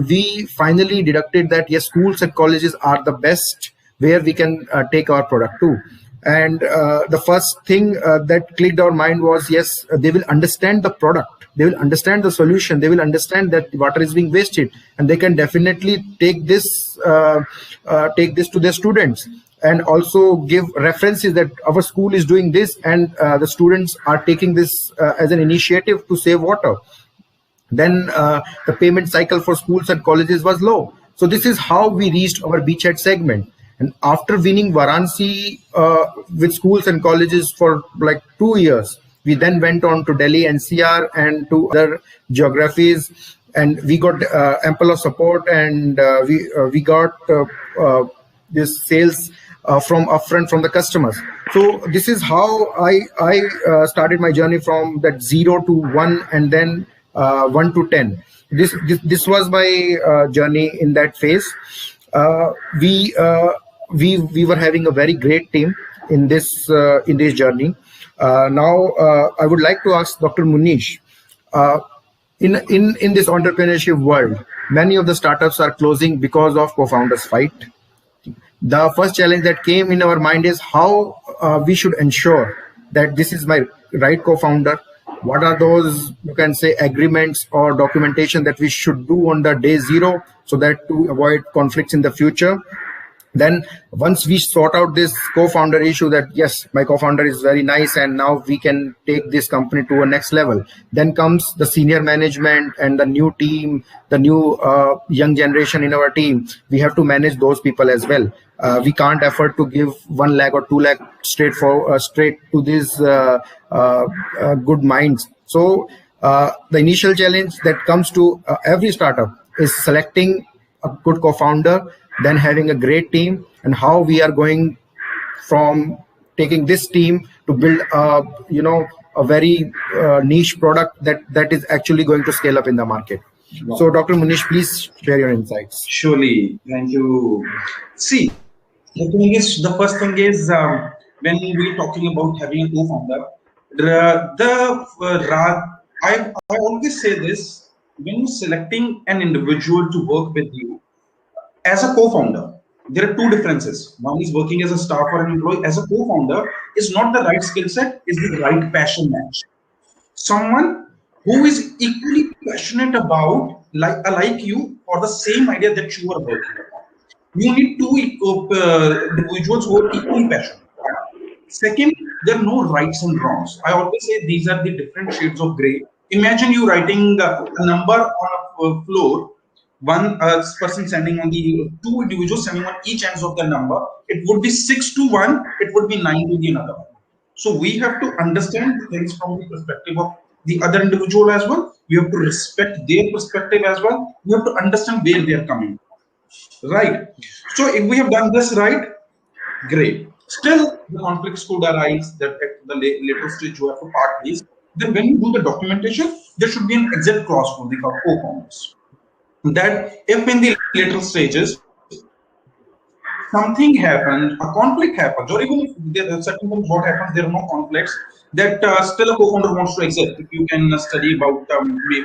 we finally deducted that yes, schools and colleges are the best where we can take our product to. And the first thing that clicked our mind was yes, they will understand the product, they will understand the solution, they will understand that water is being wasted, and they can definitely take this to their students, and also give references that our school is doing this, and the students are taking this as an initiative to save water. Then the payment cycle for schools and colleges was low. So this is how we reached our beachhead segment. And after winning Varanasi with schools and colleges for like 2 years, we then went on to Delhi NCR and to other geographies, and we got ample of support, and we got this sales from upfront from the customers. So this is how I started my journey from that 0 to 1, and then 1 to 10. This was my journey in that phase. We were having a very great team in this journey. Now I would like to ask Dr. Munish. In this entrepreneurship world, many of the startups are closing because of co-founders fight. The first challenge that came in our mind is how we should ensure that this is my right co-founder. What are those, you can say, agreements or documentation that we should do on the day zero, so that to avoid conflicts in the future. Then once we sort out this co-founder issue, that yes, my co-founder is very nice and now we can take this company to a next level, then comes the senior management and the new team, the new young generation in our team. We have to manage those people as well. We can't afford to give 1 lakh or 2 lakh straight to these good minds. So the initial challenge that comes to every startup is selecting a good co-founder, then having a great team, and how we are going from taking this team to build a very niche product that is actually going to scale up in the market. Wow. So Dr. Munish, please share your insights. Surely. Thank you. See, the first thing is when we're talking about having a co-founder, I always say this: when you're selecting an individual to work with you as a co-founder, there are two differences. One is working as a staff or an employee. As a co-founder, is not the right skill set, is the right passion match. Someone who is equally passionate about like you for the same idea that you are working upon. You need two individuals who are equally passionate. Second, there are no rights and wrongs. I always say these are the different shades of gray. Imagine you writing a number on a floor, one person sending on the two individuals sending on each ends of the number. It would be 6 to 1, it would be 9 to the another one. So we have to understand things from the perspective of the other individual as well. We have to respect their perspective as well. We have to understand where they are coming from. Right. So if we have done this right, great. Still, the conflicts could arise that at the later stage you have to part ways. Then when you do the documentation, there should be an exit clause for the co-founders. That if in the later stages something happens, a conflict happens, or even if there are certain things what happens, there are no conflicts, that still a co-founder wants to exit. If you can study about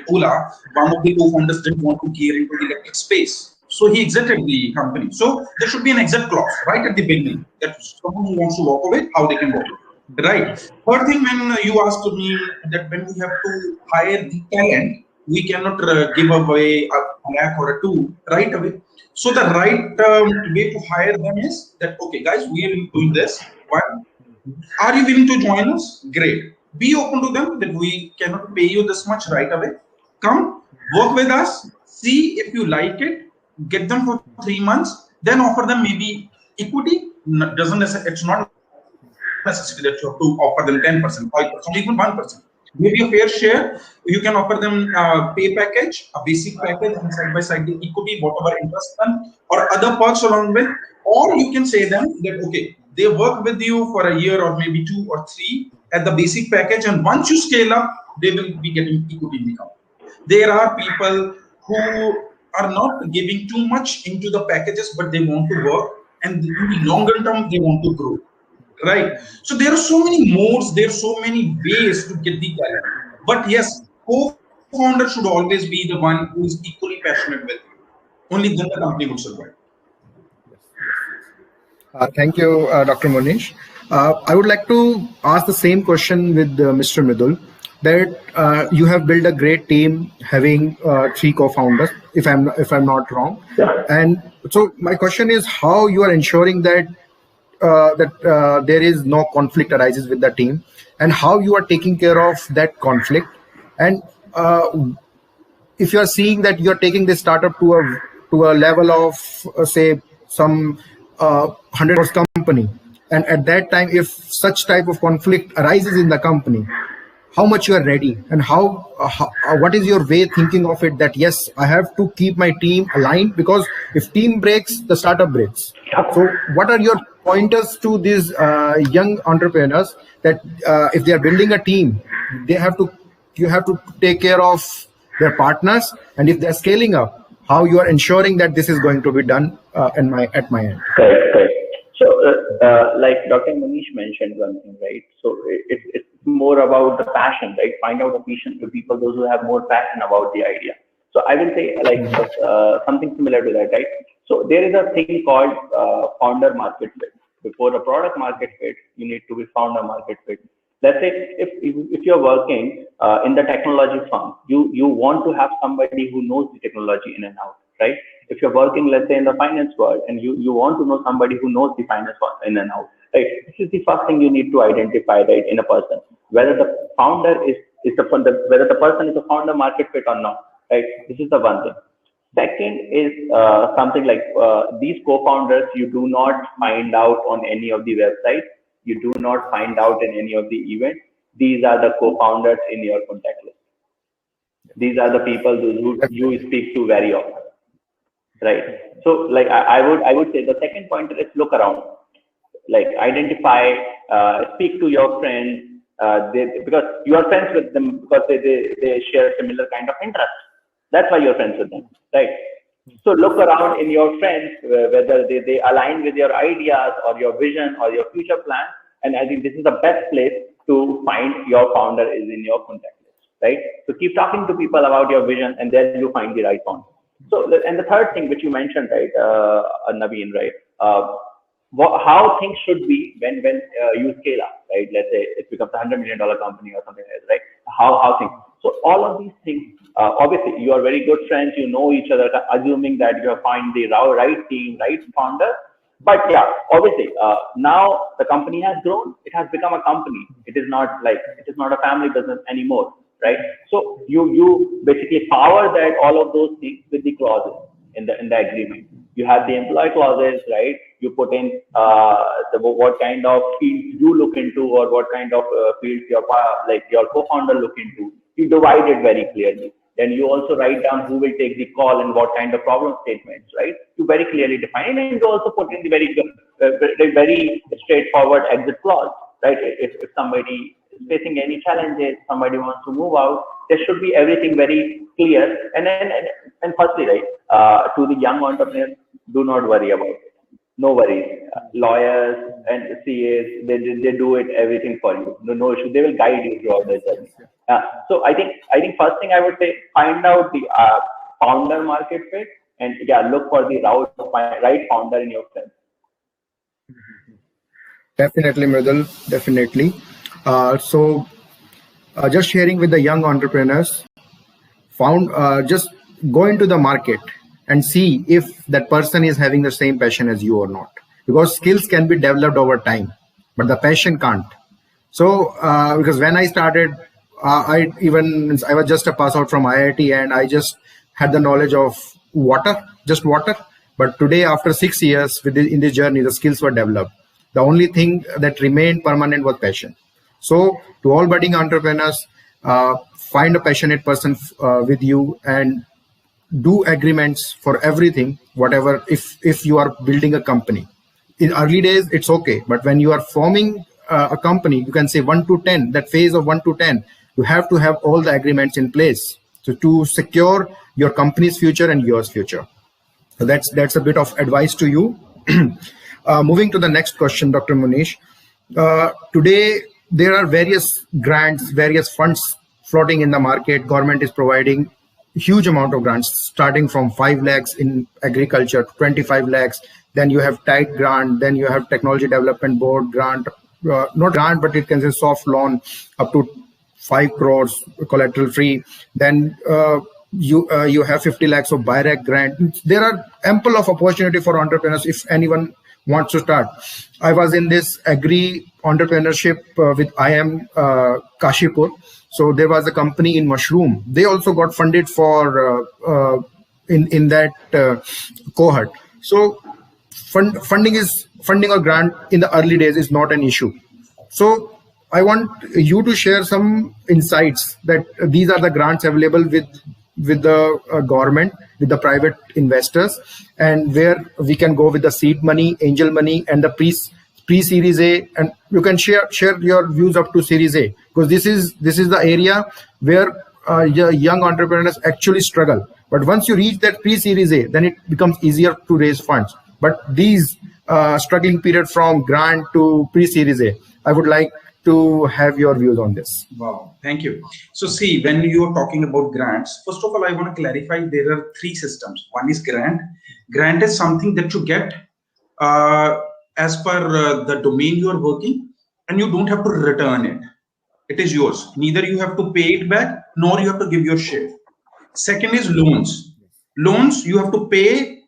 Ola, one of the co-founders didn't want to gear into the electric space, so he exited the company. So there should be an exit clause right at the beginning, that someone who wants to walk away, how they can walk away. Right. Third thing, when you asked me that when we have to hire the talent, we cannot give away a lakh or a two right away. So the right way to hire them is that, okay, guys, we are doing this. One, are you willing to join us? Great. Be open to them that we cannot pay you this much right away. Come, work with us, see if you like it. get them for 3 months, then offer them maybe equity. It's not necessary that you have to offer them 10%, 5%, even 1%. Maybe a fair share. You can offer them a pay package, a basic package, and side by side the equity, whatever interest them, or other perks along with. Or you can say them that okay, they work with you for a year or maybe 2 or 3 at the basic package, and once you scale up, they will be getting equity in the company. There are people who are not giving too much into the packages, but they want to work, and in the longer term, they want to grow. Right. So there are so many modes, there are so many ways to get the talent. But yes, co-founder should always be the one who is equally passionate with you. Only then the company will survive. Thank you, Dr. Munish. I would like to ask the same question with Mr. Midul. That you have built a great team, having 3 co-founders, if I'm not wrong. Yeah. And so my question is, how you are ensuring that there is no conflict arises with the team, and how you are taking care of that conflict, and if you are seeing that you are taking this startup to a level of say some 100 crores company, and at that time if such type of conflict arises in the company, how much you are ready, and what is your way thinking of it, that yes, I have to keep my team aligned, because if team breaks, the startup breaks. So what are your pointers to these young entrepreneurs, that if they are building a team, you have to take care of their partners, and if they're scaling up, how you are ensuring that this is going to be done at my end? Correct. So, like Dr. Munish mentioned one thing, right? So it's more about the passion, right? Find out the passion to people, those who have more passion about the idea. So I will say like something similar to that, right? So there is a thing called founder market fit. Before a product market fit, you need to be founder market fit. Let's say if you're working in the technology firm, you want to have somebody who knows the technology in and out, right? If you're working, let's say, in the finance world, and you want to know somebody who knows the finance in and out, right? This is the first thing you need to identify, right, in a person, whether the founder whether the person is a founder market fit or not, right? This is the one thing. Second is something like these co-founders, you do not find out on any of the websites. You do not find out in any of the events. These are the co-founders in your contact list. These are the people who you speak to very often, right? So, like I would say the second pointer is look around, like identify, speak to your friends, because you are friends with them because they share similar kind of interests. That's why you're friends with them, right? So look around in your friends, whether they align with your ideas or your vision or your future plan. And I think this is the best place to find your founder is in your contact list, right? So keep talking to people about your vision, and then you find the right founder. So, and the third thing which you mentioned, right, Naveen, right? How things should be when you scale up, right? Let's say it becomes $100 million company or something like that, right? How things. So all of these things, obviously you are very good friends, you know each other, assuming that you have find the right team, right founder. But yeah, obviously now the company has grown, it has become a company. It is not a family business anymore, right? So you basically power that all of those things with the clauses in the agreement. You have the employee clauses, right? You put in what kind of fields you look into, or what kind of fields your co-founder look into. You divide it very clearly. Then you also write down who will take the call and what kind of problem statements, right? You very clearly define, and you also put in the very straightforward exit clause, right? If somebody is facing any challenges, somebody wants to move out, there should be everything very clear. And firstly, right, to the young entrepreneurs, do not worry about it. No worries. Lawyers and CAs, they do it everything for you. No issue. They will guide you throughout the journey. So I think first thing I would say, find out the founder market fit, and look for the right founder in your friends. Definitely, Mridul. Definitely. Just sharing with the young entrepreneurs, just go into the market and see if that person is having the same passion as you or not. Because skills can be developed over time, but the passion can't. So, because when I started, I was just a pass out from IIT, and I just had the knowledge of water, just water. But today, after 6 years in this journey, the skills were developed. The only thing that remained permanent was passion. So, to all budding entrepreneurs, find a passionate person with you and do agreements for everything, whatever. If you are building a company, in early days it's okay, but when you are forming a company, you can say 1 to 10, that phase of 1 to 10, you have to have all the agreements in place to secure your company's future and yours future. So that's a bit of advice to you. Moving to the next question, Dr. Munish. Today, there are various grants, various funds floating in the market. Government is providing huge amount of grants, starting from 5 lakhs in agriculture to 25 lakhs. Then you have TIDE grant. Then you have Technology Development Board grant. Not grant, but it can say soft loan up to 5 crores, collateral free. Then you have 50 lakhs of BIRAC grant. There are ample of opportunity for entrepreneurs if anyone wants to start. I was in this agri entrepreneurship with IIM Kashipur. So there was a company in mushroom. They also got funded for in that cohort. So funding or grant in the early days is not an issue. So I want you to share some insights that these are the grants available with the government, with the private investors, and where we can go with the seed money, angel money, and the pre-series A, and you can share your views up to series A, because this is the area where young entrepreneurs actually struggle. But once you reach that pre-series A, then it becomes easier to raise funds. But these struggling period from grant to pre-series A, I would like to have your views on this. Wow, thank you. So see, when you are talking about grants, first of all, I want to clarify there are 3 systems. One is grant. Grant is something that you get as per the domain you are working, and you don't have to return it. It is yours. Neither you have to pay it back, nor you have to give your share. Second is loans. Loans you have to pay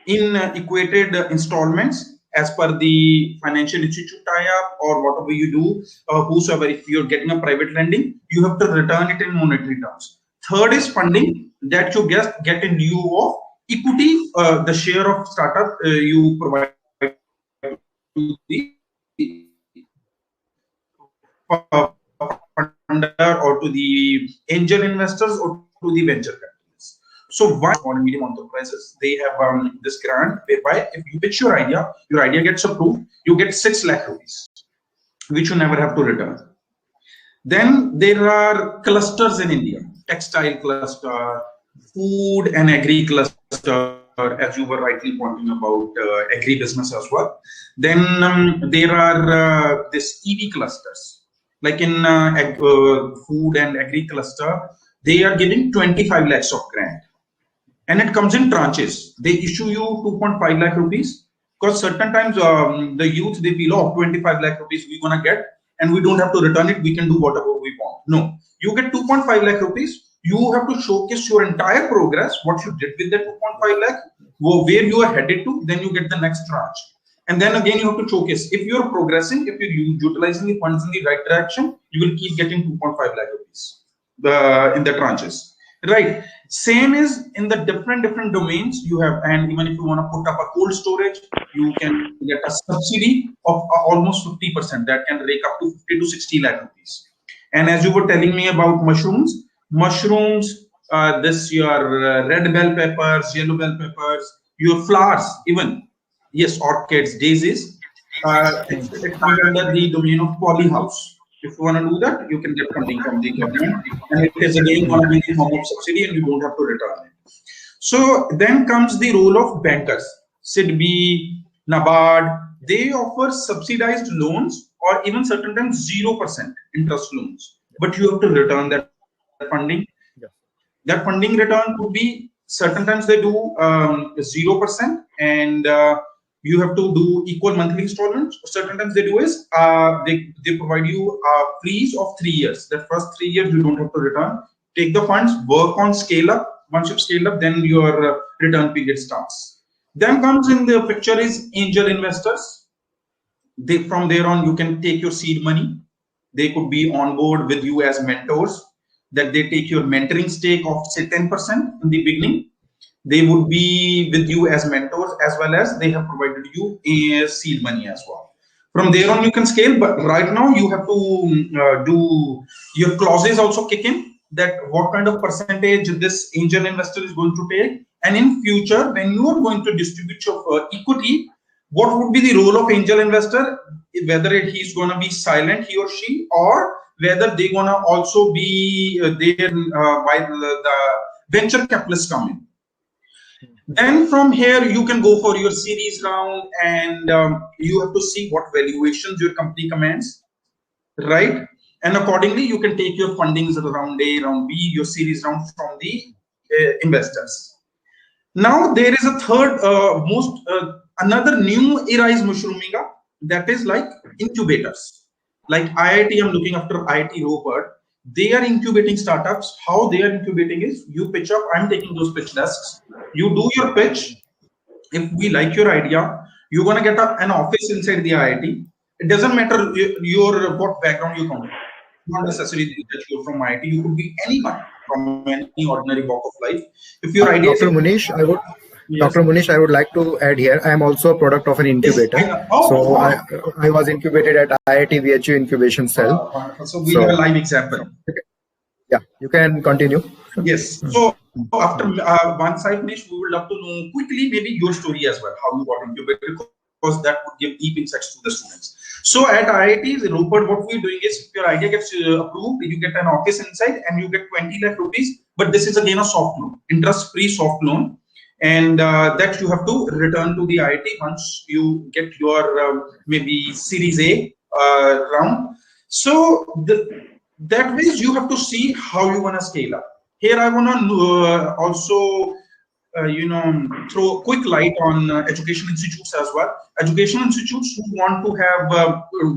in equated installments as per the financial institute tie-up or whatever you do, whosoever. If you're getting a private lending, you have to return it in monetary terms. Third is funding that you get in lieu of equity, the share of startup you provide to the funder or to the angel investors or to the venture capitalists. So one small and medium enterprises, they have this grant whereby if you pitch your idea gets approved, you get 6 lakh rupees, which you never have to return. Then there are clusters in India: textile cluster, food and agri cluster, as you were rightly pointing about agri business as well. Then there are this EV clusters, like in food and agri cluster, they are giving 25 lakhs of grant, and it comes in tranches. They issue you 2.5 lakh rupees, because certain times the youth, they feel, oh, 25 lakh rupees we're gonna get and we don't have to return it, we can do whatever we want. No, you get 2.5 lakh rupees. You have to showcase your entire progress, what you did with that 2.5 lakh, where you are headed to, then you get the next tranche. And then again, you have to showcase if you're progressing, if you're utilizing the funds in the right direction, you will keep getting 2.5 lakh rupees in the tranches. Right. Same is in the different domains you have. And even if you want to put up a cold storage, you can get a subsidy of almost 50% that can rake up to 50 to 60 lakh rupees. And as you were telling me about mushrooms, this your red bell peppers, yellow bell peppers, your flowers, even, yes, orchids, daisies, it comes under the domain of polyhouse. If you want to do that, you can get funding from the government, and it is again going to be in the form of subsidy, and you don't have to return it. So then comes the role of bankers. SIDBI, NABARD, they offer subsidized loans or even certain times 0% interest loans, but you have to return that funding. Yeah. That funding return could be, certain times they do 0%, and you have to do equal monthly installments. Certain times they do is they provide you a freeze of 3 years. The first 3 years you don't have to return. Take the funds, work on scale up. Once you've scaled up, then your return period starts. Then comes in the picture is angel investors. From there on, you can take your seed money. They could be on board with you as mentors, that they take your mentoring stake of say 10% in the beginning. They would be with you as mentors, as well as they have provided you a seed money as well. From there on, you can scale, but right now you have to do your clauses also kick in, that what kind of percentage this angel investor is going to take, and in future when you are going to distribute your equity, what would be the role of angel investor, whether he's going to be silent, he or she, or whether they're going to also be there while the venture capitalists come in. Then from here, you can go for your series round, and you have to see what valuations your company commands, right? And accordingly, you can take your fundings at round A, round B, your series round from the investors. Now there is a third, another new era is mushrooming up. That is like incubators. Like IIT, I'm looking after IIT Robert. They are incubating startups. How they are incubating is, you pitch up, I'm taking those pitch desks. You do your pitch. If we like your idea, you're going to get an office inside the IIT. It doesn't matter your what background you come from. Not necessarily that you're from IIT. You could be anyone from any ordinary walk of life. If your idea Dr. Munish, yes. Dr. Munish, I would like to add here, I am also a product of an incubator. Yes, so I was incubated at IIT VHU incubation cell. So we have a live example. Yeah, you can continue. Yes. So after one side, Munish, we would love to know quickly maybe your story as well, how you got incubated, because that would give deep insights to the students. So at IIT Rupert, what we're doing is, if your idea gets approved, you get an office inside and you get 20 lakh rupees. But this is again a soft loan, interest-free soft loan, and that you have to return to the IIT once you get your maybe Series A round. So that means you have to see how you want to scale up. Here I want to also throw a quick light on education institutes as well. Education institutes who want to have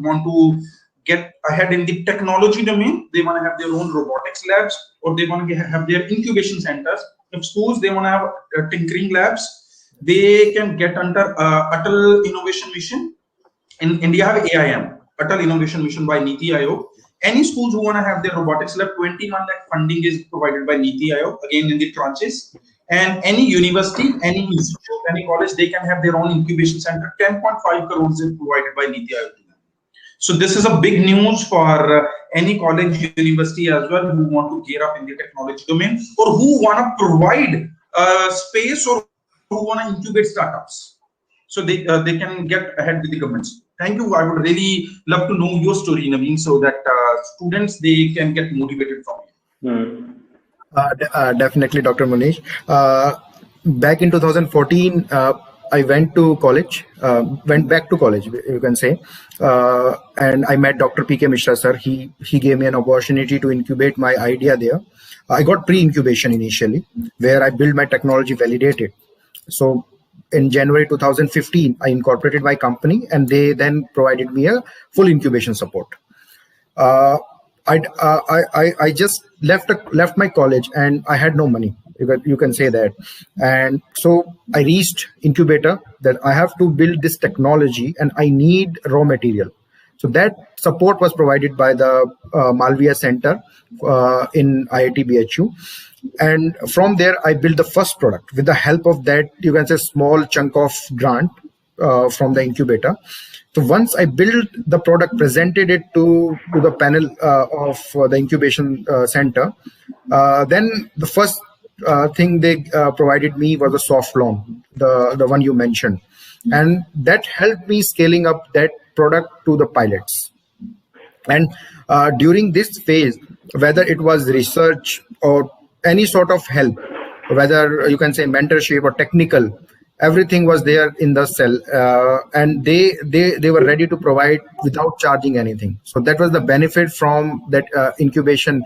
want to get ahead in the technology domain, they want to have their own robotics labs, or they want to have their incubation centers. If schools, they want to have tinkering labs, they can get under Atal Innovation Mission. In India, have AIM, Atal Innovation Mission by Niti Aayog. Any schools who want to have their robotics lab, 21 lakh funding is provided by Niti Aayog, again in the tranches. And any university, any institute, any college, they can have their own incubation center. 10.5 crores is provided by Niti Aayog. So this is a big news for any college, university as well, who want to gear up in the technology domain, or who want to provide space, or who want to incubate startups. So they can get ahead with the governments. Thank you. I would really love to know your story, Naveen, so that students, they can get motivated from you. Definitely, Dr. Munish. Back in 2014, I went to college, went back to college, you can say, and I met Dr. P.K. Mishra, sir. He gave me an opportunity to incubate my idea there. I got pre-incubation initially, where I built my technology validated. So in January 2015, I incorporated my company, and they then provided me a full incubation support. I just left my college, and I had no money. You can say that. And so I reached incubator that I have to build this technology and I need raw material. So that support was provided by the Malviya Center in IIT BHU. And from there, I built the first product with the help of that, you can say, small chunk of grant from the incubator. So once I built the product, presented it to the panel of the incubation center, then the first thing they provided me was a soft loan, the one you mentioned, and that helped me scaling up that product to the pilots. And during this phase, whether it was research or any sort of help, whether you can say mentorship or technical, everything was there in the cell, and they were ready to provide without charging anything. So that was the benefit from that incubation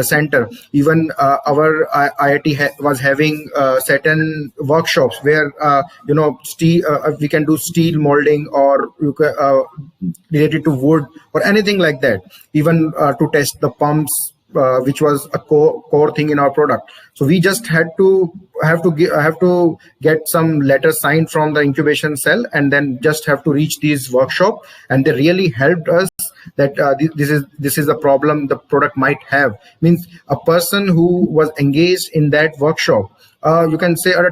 center. Even our IIT was having certain workshops where steel, we can do steel molding, or related to wood or anything like that, even to test the pumps which was a core thing in our product. So we just had to get some letter signed from the incubation cell, and then just have to reach these workshop, and they really helped us that this is a problem the product might have. Means a person who was engaged in that workshop, you can say a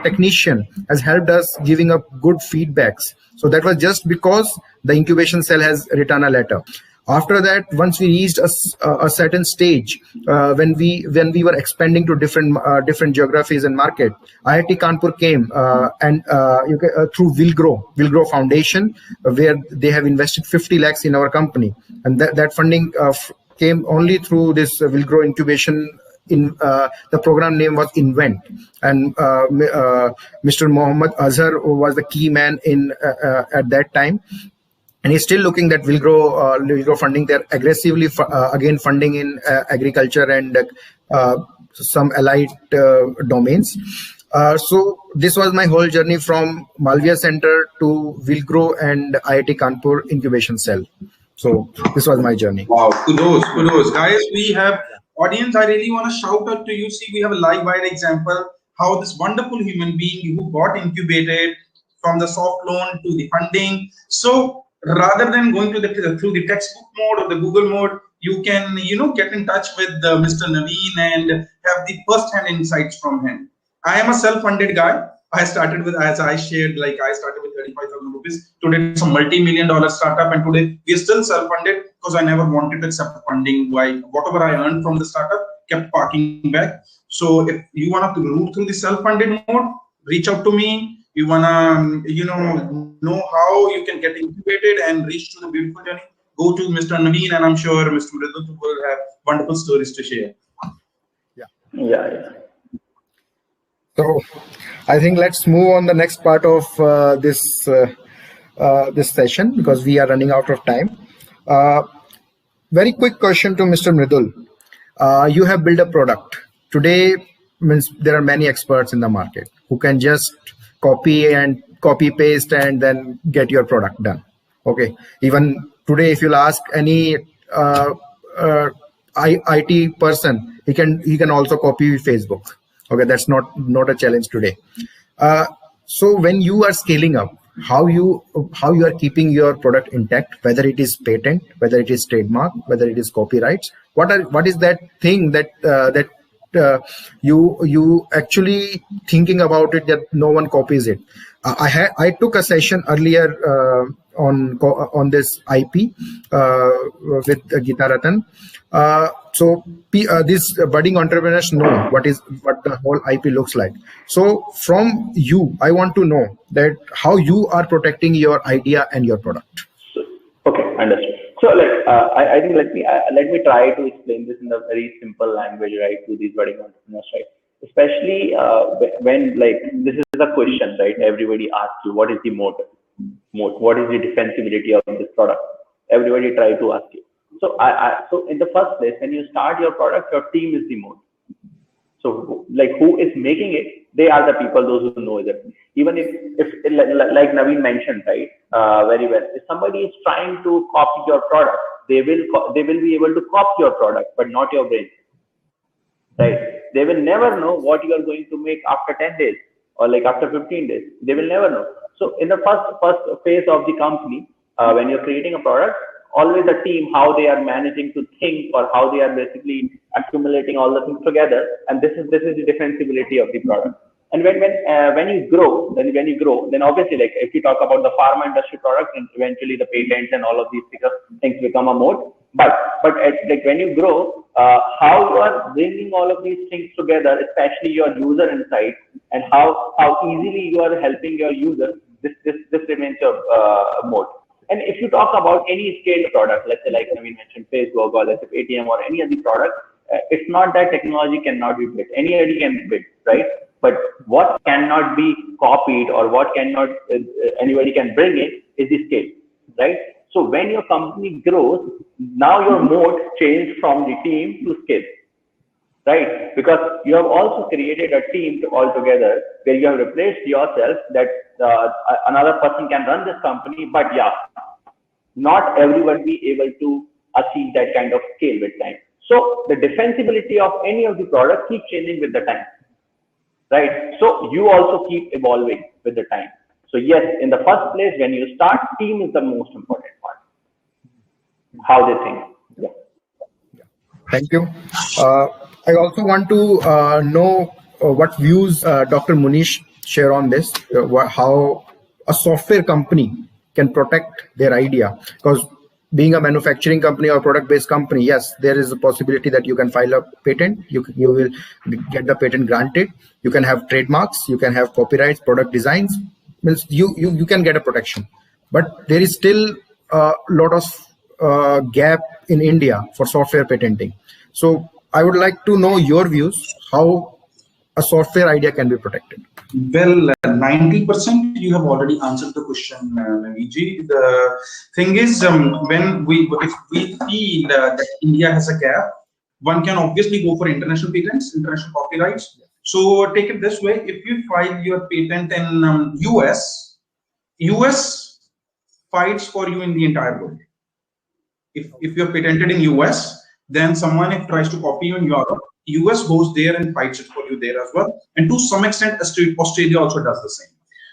technician, has helped us giving up good feedbacks. So that was just because the incubation cell has written a letter. After that, once we reached a certain stage, when we were expanding to different geographies and market, IIT Kanpur came and through Willgrow Foundation, where they have invested 50 lakhs in our company, and that funding came only through this Willgrow incubation. In the program name was Invent, and Mr. Mohammed Azhar was the key man in at that time. And he's still looking that Willgrow funding. They're aggressively again funding in agriculture and some allied domains. So this was my whole journey from Malviya Center to Willgrow and IIT Kanpur Incubation Cell. So this was my journey. Wow, kudos, guys. We have audience. I really want to shout out to you. See, we have a live wire example how this wonderful human being who got incubated from the soft loan to the funding. So rather than going to through the textbook mode or the Google mode, you can get in touch with Mr. Naveen and have the first-hand insights from him. I am a self-funded guy. I started with, as I shared, like I started with 35,000 rupees. Today it's a multi-million-dollar startup, and today we are still self-funded because I never wanted to accept funding. Why? Whatever I earned from the startup kept parking back. So if you want to root through the self-funded mode, reach out to me. You wanna, know how you can get incubated and reach to the beautiful journey, go to Mr. Naveen, and I'm sure Mr. Ridhu will have wonderful stories to share. Yeah. So I think let's move on the next part of this session, because we are running out of time. Very quick question to Mr. Mridul. You have built a product. Today, means there are many experts in the market who can just copy paste and then get your product done. Okay. Even today, if you'll ask any IT person, he can also copy Facebook. Okay, that's not a challenge today. So when you are scaling up, how you are keeping your product intact, whether it is patent, whether it is trademark, whether it is copyrights, what is that thing that you actually thinking about it, that no one copies it. I took a session earlier on this IP with Geeta Ratan. So these budding entrepreneurs know what the whole IP looks like. So from you, I want to know that how you are protecting your idea and your product. Okay, understood. So, I think let me try to explain this in a very simple language, right, to these budding entrepreneurs, right? Especially when this is a question, right? Everybody asks you, what is the moat? What is the defensibility of this product? Everybody try to ask you. So, so in the first place, when you start your product, your team is the moat. So, who is making it? They are the people, those who know it. Even if like Naveen mentioned, right, very well. If somebody is trying to copy your product, they will be able to copy your product, but not your brain. Right? They will never know what you are going to make after 10 days or after 15 days. They will never know. So in the first phase of the company, when you're creating a product, always a team, how they are managing to think, or how they are basically accumulating all the things together, and this is the defensibility of the product. And when you grow, then obviously, if you talk about the pharma industry products, and eventually the patents and all of these things become a moat. But when you grow, how you are bringing all of these things together, especially your user insights, and how easily you are helping your user, this remains your moat. And if you talk about any scaled product, let's say like Naveen mentioned Facebook, or let's say ATM, or any of the products, it's not that technology cannot be built. Anybody can build, right? But what cannot be copied, or what cannot anybody can bring in, is the scale, right? So when your company grows, now your moat changed from the team to scale, right? Because you have also created a team altogether where you have replaced yourself, that another person can run this company, but yeah, not everyone be able to achieve that kind of scale with time. So the defensibility of any of the product keeps changing with the time, right? So you also keep evolving with the time. So yes, in the first place, when you start, team is the most important part. How they think. Yeah. Thank you. I also want to know what views Dr. Munish share on this, how a software company can protect their idea. Because being a manufacturing company or product-based company, yes, there is a possibility that you can file a patent, you will get the patent granted, you can have trademarks, you can have copyrights, product designs, means you can get a protection. But there is still a lot of gap in India for software patenting. So I would like to know your views, how a software idea can be protected. Well, 90% you have already answered the question, Naviji. The thing is, if we feel that India has a gap, one can obviously go for international patents, international copyrights. So take it this way: if you file your patent in US fights for you in the entire world. If you're patented in US, then someone if tries to copy you in Europe, US goes there and fights it for you there as well. And to some extent, Australia also does the same.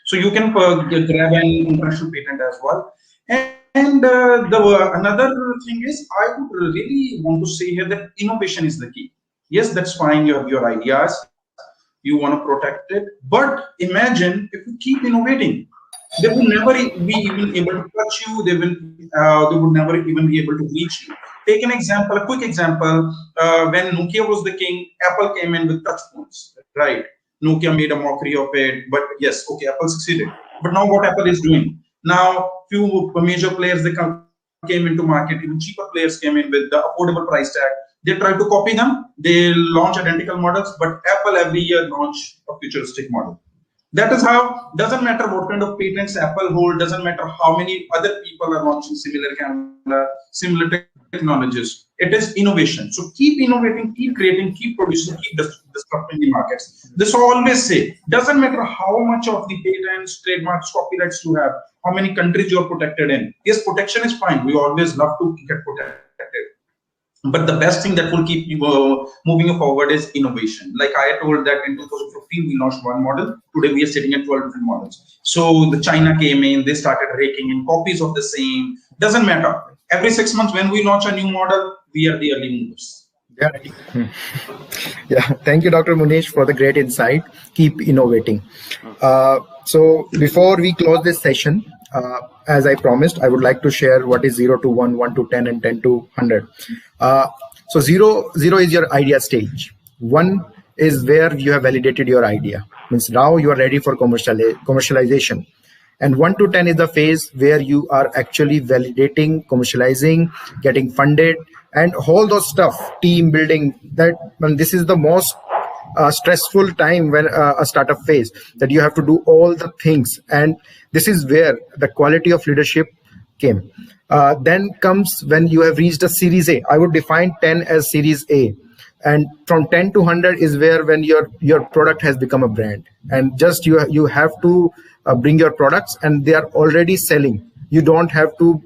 So you can grab an international patent as well. And another thing is, I would really want to say here that innovation is the key. Yes, that's fine. You have your ideas, you want to protect it, but imagine if you keep innovating, they will never be even able to touch you. They would never even be able to reach you. Take an example, a quick example. When Nokia was the king, Apple came in with touch phones, right? Nokia made a mockery of it, but yes, okay, Apple succeeded. But now what Apple is doing? Now, few major players, they came into market, even cheaper players came in with the affordable price tag. They try to copy them. They launch identical models, but Apple every year launch a futuristic model. That is how, doesn't matter what kind of patents Apple hold, doesn't matter how many other people are launching similar camera, similar technologies. It is innovation. So keep innovating, keep creating, keep producing, keep disrupting the markets. This I always say, doesn't matter how much of the patents, trademarks, copyrights you have, how many countries you are protected in. Yes, protection is fine. We always love to get protected. But the best thing that will keep you moving forward is innovation. Like I told that in 2015, we launched one model. Today, we are sitting at 12 different models. So the China came in, they started raking in copies of the same. Doesn't matter. Every 6 months, when we launch a new model, we are the early movers. Yeah. Yeah. Thank you, Dr. Munish, for the great insight. Keep innovating. So before we close this session, as I promised, I would like to share what is 0 to 1, 1 to 10, and 10 to 100. So zero is your idea stage. 1 is where you have validated your idea. Means now you are ready for commercialization. And 1 to 10 is the phase where you are actually validating, commercializing, getting funded, and all those stuff, team building. This is the most stressful time when a startup phase, that you have to do all the things, and this is where the quality of leadership came. Then comes when you have reached a series A. I would define 10 as series A, and from 10 to 100 is where when your product has become a brand, and just you have to bring your products and they are already selling. You don't have to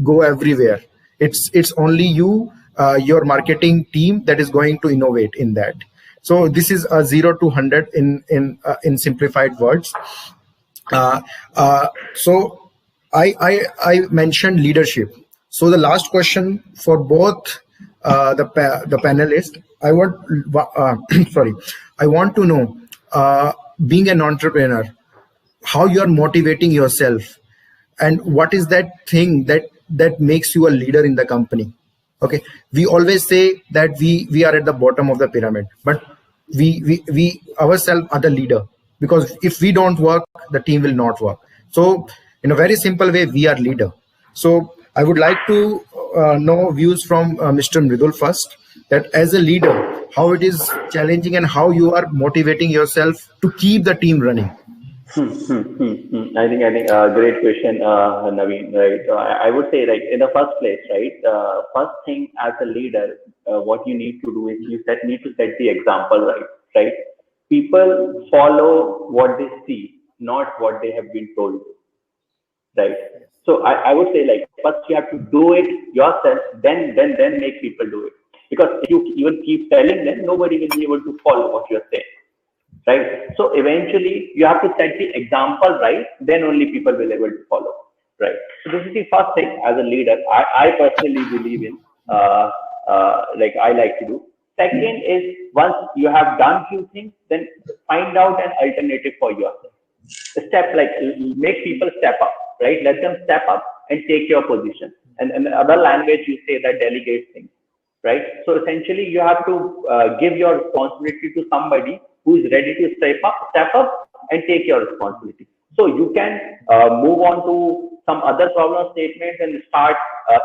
go everywhere. It's only you, your marketing team, that is going to innovate in that. So this is a 0 to 100 in simplified words. So I mentioned leadership. So the last question for both the panelists, I want to know, being an entrepreneur, how you are motivating yourself, and what is that thing that makes you a leader in the company. Okay, we always say that we are at the bottom of the pyramid, but we ourselves are the leader, because if we don't work, the team will not work. So in a very simple way, we are leader. So I would like to know views from Mr. Mridul first, that as a leader, how it is challenging and how you are motivating yourself to keep the team running. I think great question, Naveen. Right. So I would say, like, in the first place, right, first thing as a leader, what you need to do is you need to set the example, right? Right. People follow what they see, not what they have been told, right? So I would say, like, first you have to do it yourself, then make people do it. because if you even keep telling them, nobody will be able to follow what you're saying, right? So eventually you have to set the example right, then only people will be able to follow, right? So this is the first thing as a leader I personally believe in, like I like to do. Second is, once you have done few things, then find out an alternative for yourself. Step, like, make people step up, right? Let them step up and take your position. And in other language, you say that delegate things, right? So essentially, you have to give your responsibility to somebody who is ready to step up and take your responsibility. So you can move on to some other problem statements and start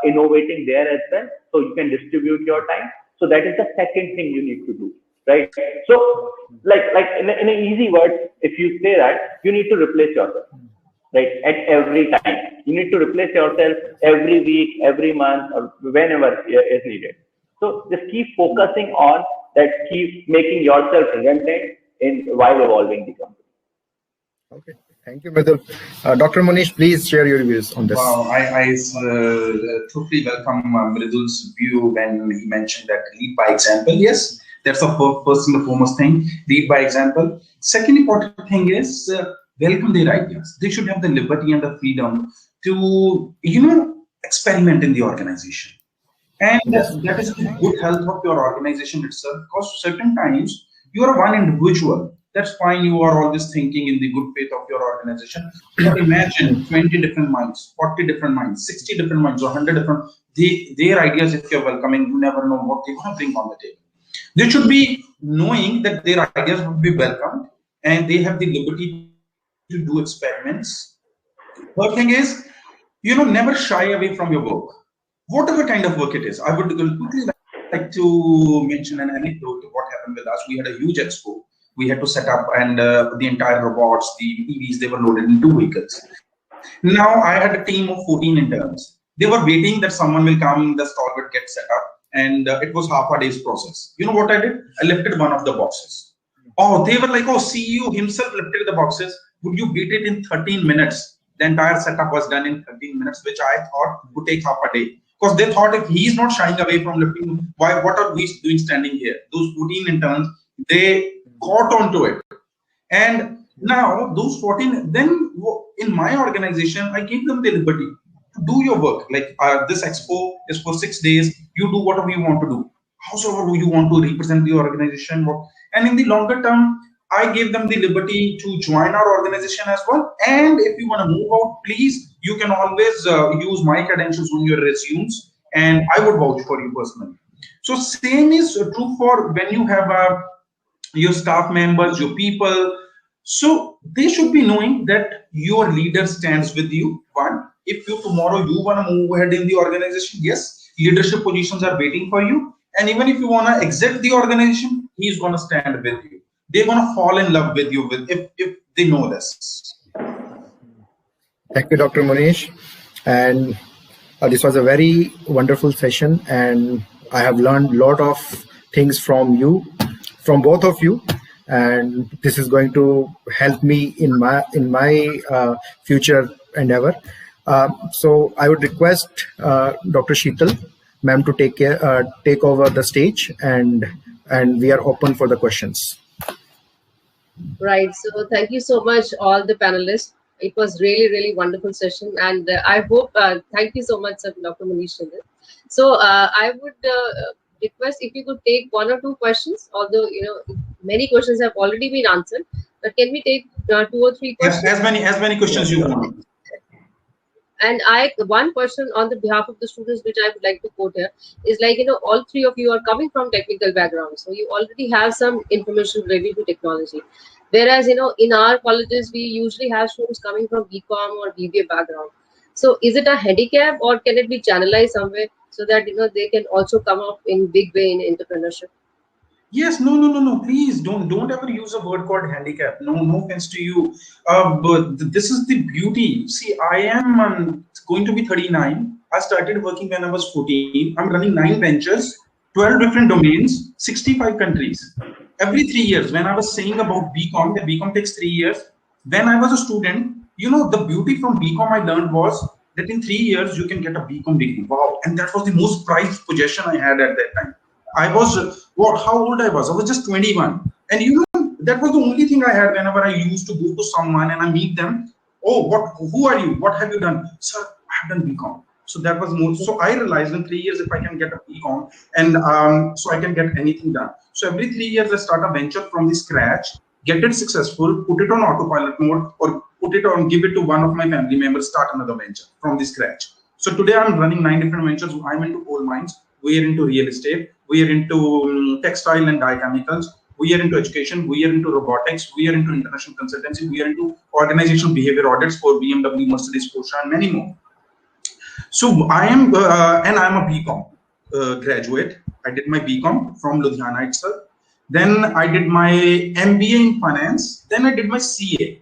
innovating there as well. So you can distribute your time. So that is the second thing you need to do, right? So like in an easy word, if you say that, you need to replace yourself, right? At every time, you need to replace yourself every week, every month, or whenever is needed. So just keep focusing on that, keep making yourself redundant while evolving the company. Okay, thank you, Mridul. Dr. Munish, please share your views on this. Wow, I totally welcome Mridul's view when he mentioned that lead by example. Yes, that's the first and the foremost thing, lead by example. Second important thing is welcome their ideas. They should have the liberty and the freedom to, experiment in the organization. And that is the good health of your organization itself, because certain times you are one individual. That's fine, you are always thinking in the good faith of your organization. But imagine 20 different minds, 40 different minds, 60 different minds, or 100 different, their ideas, if you're welcoming, you never know what they're going to bring on the table. They should be knowing that their ideas will be welcomed and they have the liberty to do experiments. Third thing is, never shy away from your work. Whatever kind of work it is. I would quickly like to mention an anecdote of what happened with us. We had a huge expo. We had to set up, and the entire robots, the EVs, they were loaded in 2 vehicles. Now I had a team of 14 interns. They were waiting that someone will come, the stall would get set up, and it was half a day's process. You know what I did? I lifted one of the boxes. Oh, they were like, oh, CEO himself lifted the boxes. Would you beat it in 13 minutes? The entire setup was done in 13 minutes, which I thought would take half a day. Because they thought if he's not shying away from lifting, what are we doing standing here? Those 14 interns, they caught onto it. And now those 14, then in my organization, I gave them the liberty to do your work. Like this expo is for 6 days. You do whatever you want to do. However you want to represent the organization. And in the longer term, I gave them the liberty to join our organization as well. And if you want to move out, please, you can always use my credentials on your resumes, and I would vouch for you personally. So same is true for when you have your staff members, your people. So they should be knowing that your leader stands with you. One, if you tomorrow you want to move ahead in the organization, yes, leadership positions are waiting for you. And even if you want to exit the organization, he's going to stand with you. They're going to fall in love with you if they know this. Thank you, Dr. Munish. And this was a very wonderful session. And I have learned a lot of things from you, from both of you. And this is going to help me in my future endeavor. So I would request Dr. Sheetal, ma'am, to take over the stage, and we are open for the questions. Right. So thank you so much, all the panelists. It was really, really wonderful session. And I hope, thank you so much, Dr. Munish. So I would request if you could take 1 or 2 questions, although, many questions have already been answered, but can we take 2 or 3 questions? Yes, as many questions you want. And one question on the behalf of the students, which I would like to quote here, is like, all 3 of you are coming from technical backgrounds. So you already have some information related to technology. Whereas, in our colleges, we usually have students coming from BCom or BBA background. So is it a handicap, or can it be channelized somewhere so that, they can also come up in big way in entrepreneurship? Yes, no. Please don't ever use a word called handicap. No offense to you. But this is the beauty. See, I am going to be 39. I started working when I was 14. I'm running 9 ventures, 12 different domains, 65 countries. Every 3 years, when I was saying about BCom, that BCom takes 3 years. When I was a student, the beauty from BCom I learned was that in 3 years, you can get a BCom degree. Wow. And that was the most prized possession I had at that time. I was what? How old I was? I was just 21, and you know that was the only thing I had whenever I used to go to someone and I meet them. Oh, what? Who are you? What have you done, sir? I have done BCom. So that was more. So I realized in 3 years if I can get a BCom, and so I can get anything done. So every 3 years I start a venture from the scratch, get it successful, put it on autopilot mode, or put it on, give it to one of my family members, start another venture from the scratch. So today I'm running 9 different ventures. I'm into coal mines. We are into real estate. We are into textile and dye chemicals. We are into education. We are into robotics. We are into international consultancy. We are into organizational behavior audits for BMW, Mercedes, Porsche, and many more. So I am, and I'm a BCom graduate. I did my BCom from Ludhiana itself. Then I did my MBA in finance. Then I did my CA.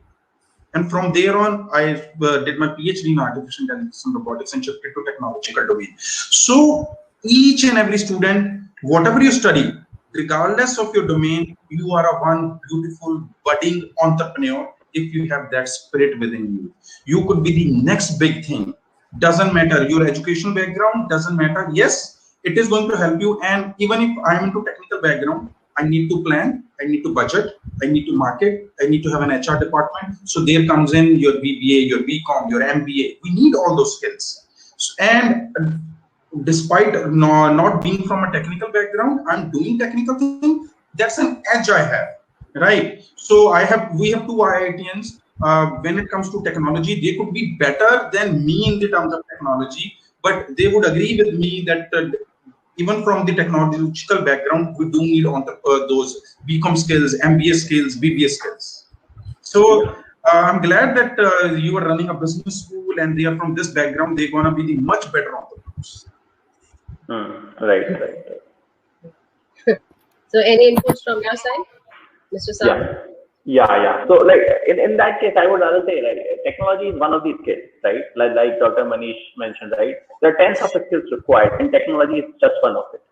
And from there on, I did my PhD in artificial intelligence and robotics and shifted to technological domain. So each and every student, whatever you study, regardless of your domain, you are a one beautiful budding entrepreneur if you have that spirit within you. You could be the next big thing. Doesn't matter. Your educational background doesn't matter. Yes, it is going to help you. And even if I'm into technical background, I need to plan, I need to budget, I need to market, I need to have an HR department. So there comes in your BBA, your BCom, your MBA. We need all those skills. And despite not being from a technical background, I'm doing technical thing. That's an edge I have, right? So we have two IITians. When it comes to technology, they could be better than me in the terms of technology, but they would agree with me that even from the technological background, we do need those BCom skills, MBA skills, BBA skills. So I'm glad that you are running a business school and they are from this background. They're going to be the much better entrepreneurs. Right. So any inputs from your side, Mr. Sam? Yeah. So like in that case, I would rather say like technology is one of these skills, right? Like Dr. Munish mentioned, right? There are tens of skills required, and technology is just one of it.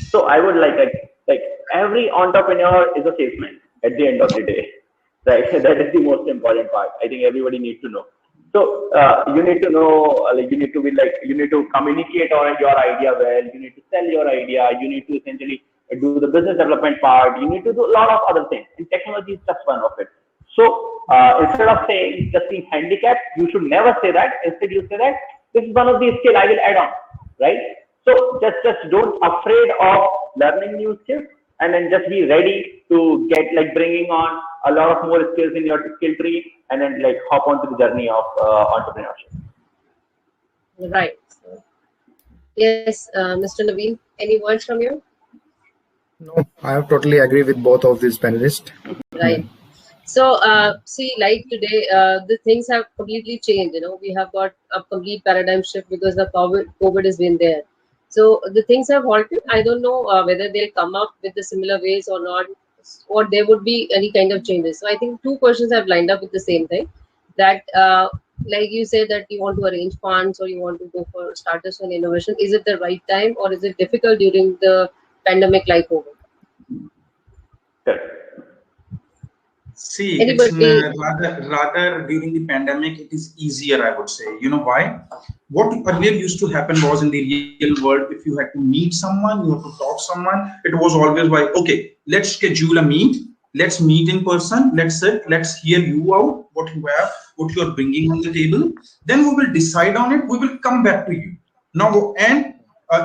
So I would like every entrepreneur is a salesman at the end of the day, right? That is the most important part. I think everybody needs to know. So you need to know, you need to communicate on your idea well. You need to sell your idea. You need to essentially do the business development part. You need to do a lot of other things. And technology is just one of it. So instead of saying just being handicapped, you should never say that. Instead, you say that this is one of these skills I will add on, right? So just don't afraid of learning new skills, and then just be ready to get bringing on a lot of more skills in your skill tree, and then hop onto the journey of entrepreneurship. Right. Yes, Mr. Naveen, any words from you? No, I totally agree with both of these panelists. Right. So, see, like today, the things have completely changed. We have got a complete paradigm shift because the COVID has been there. So the things have halted. I don't know whether they'll come up with the similar ways or not, or there would be any kind of changes. So I think two questions have lined up with the same thing. That, like you said, that you want to arrange funds or you want to go for startups and innovation. Is it the right time, or is it difficult during the pandemic like COVID? See, it's rather during the pandemic, it is easier, I would say. You know why? What earlier used to happen was in the real world, if you had to meet someone, you have to talk to someone, it was always like, okay, let's schedule a meet. Let's meet in person. Let's sit. Let's hear you out, what you have, what you're bringing on the table. Then we will decide on it. We will come back to you. Now, and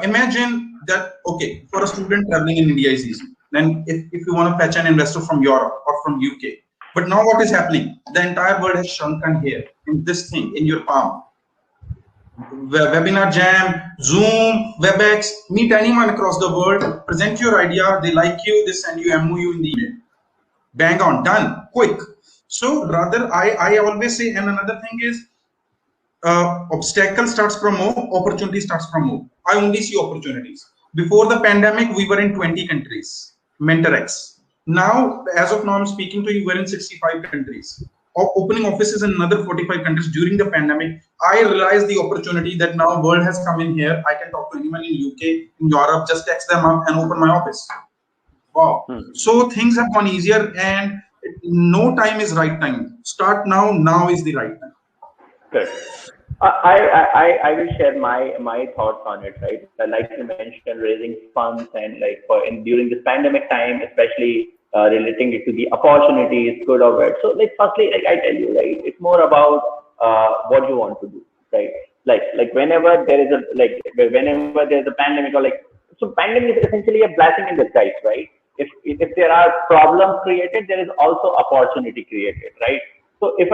imagine that, okay, for a student traveling in India is easy. Then if you want to fetch an investor from Europe or from UK. But now what is happening? The entire world has shrunken here in this thing, in your palm. Webinar Jam, Zoom, WebEx, meet anyone across the world, present your idea, they like you, they send you MOU in the email. Bang on, done, quick. So rather, I always say, and another thing is, obstacle starts from more, opportunity starts from more. I only see opportunities. Before the pandemic, we were in 20 countries, MentorX. Now, as of now, I'm speaking to you, we're in 65 countries. Opening offices in another 45 countries during the pandemic. I realized the opportunity that now world has come in here. I can talk to anyone in UK, in Europe, just text them up and open my office. Wow. So things have gone easier, and no time is right time. Start now. Now is the right time. Good. I will share my thoughts on it, right? Like you mentioned, raising funds and like during this pandemic time, especially relating it to the opportunities, good or bad. So like firstly, like I tell you, right, it's more about what you want to do, right? Like whenever there is a whenever there's a pandemic or like so pandemic is essentially a blessing in disguise, right? If there are problems created, there is also opportunity created, right? So if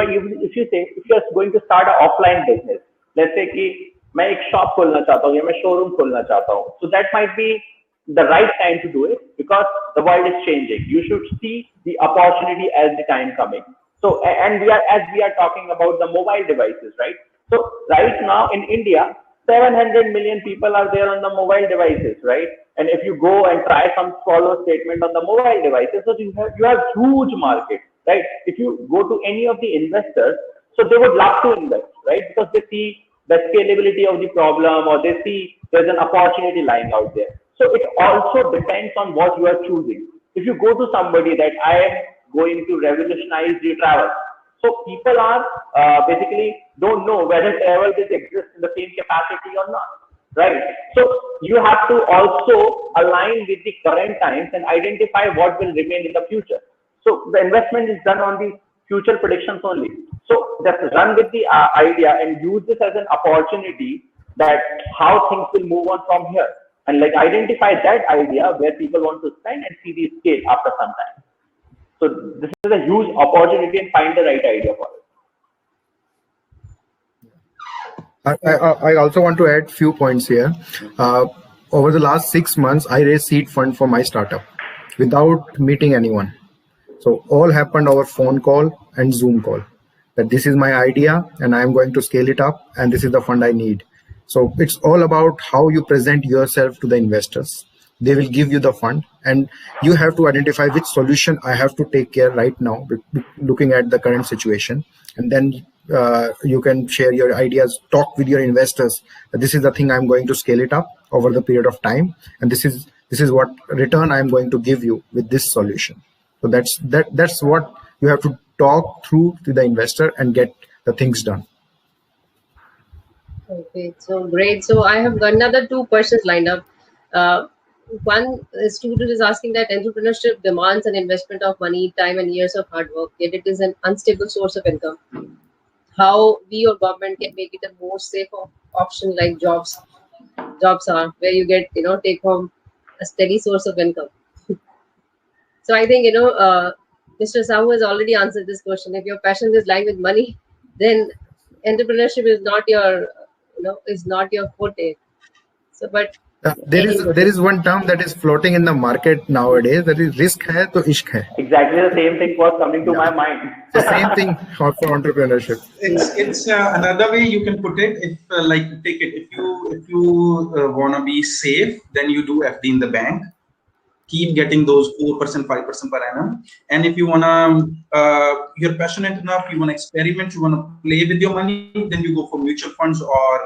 you say if you're going to start an offline business, let's say कि मैं एक shop खोलना चाहता हूँ या मैं showroom खोलना चाहता हूँ, so that might be the right time to do it because the world is changing. You should see the opportunity as the time coming. So and we are talking about the mobile devices, right? So right now in India, 700 million people are there on the mobile devices, right? And if you go and try some follow statement on the mobile devices, so you have huge market, right? If you go to any of the investors, so they would love to invest, right? Because they see the scalability of the problem or they see there's an opportunity lying out there. So it also depends on what you are choosing. If you go to somebody that I am going to revolutionize the travel, so people are basically don't know whether travel will exist in the same capacity or not, right? So you have to also align with the current times and identify what will remain in the future. So the investment is done on the future predictions only. So just run with the idea and use this as an opportunity that how things will move on from here. And like identify that idea where people want to spend and see the scale after some time. So this is a huge opportunity and find the right idea for it. I also want to add few points here. Over the last 6 months, I raised seed fund for my startup without meeting anyone. So all happened over phone call and Zoom call. That this is my idea and I am going to scale it up and this is the fund I need. So it's all about how you present yourself to the investors. They will give you the fund and you have to identify which solution I have to take care right now, looking at the current situation. And then you can share your ideas, talk with your investors. This is the thing I'm going to scale it up over the period of time. And this is what return I'm going to give you with this solution. So that's what you have to talk through to the investor and get the things done. Okay, so great. So I have got another two questions lined up. One student is asking that entrepreneurship demands an investment of money, time, and years of hard work, yet it is an unstable source of income. How we or government can make it a more safe option like jobs are, where you get take home a steady source of income. So I think Mr. Sahu has already answered this question. If your passion is lying with money, then entrepreneurship is not your forte. So, but there is one term that is floating in the market nowadays, that is risk hai to ishq hai. Exactly the same thing was coming to my mind. The same thing for entrepreneurship. It's another way you can put it. If take it, if you want to be safe, then you do FD in the bank. Keep getting those 4%, 5% per annum. And if you wanna, you're passionate enough, you wanna experiment, you wanna play with your money, then you go for mutual funds or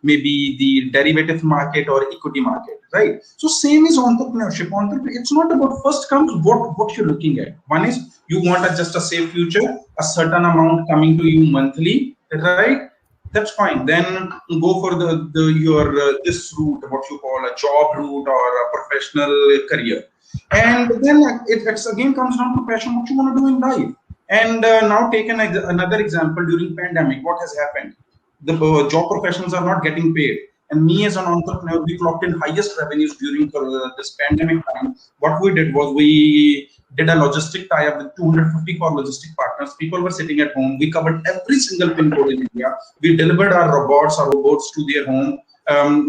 maybe the derivative market or equity market, right? So same is entrepreneurship. It's not about first comes what you're looking at. One is you want just a safe future, a certain amount coming to you monthly, right? That's fine. Then go for your this route, what you call a job route or a professional career, and then it again comes down to passion, what you want to do in life. And now take another example. During pandemic, what has happened? The job professionals are not getting paid, and me as an entrepreneur, we clocked in highest revenues during this pandemic time. What we did was we did a logistic tie-up with 250 core logistic partners. People were sitting at home. We covered every single pin code in India. We delivered our robots to their home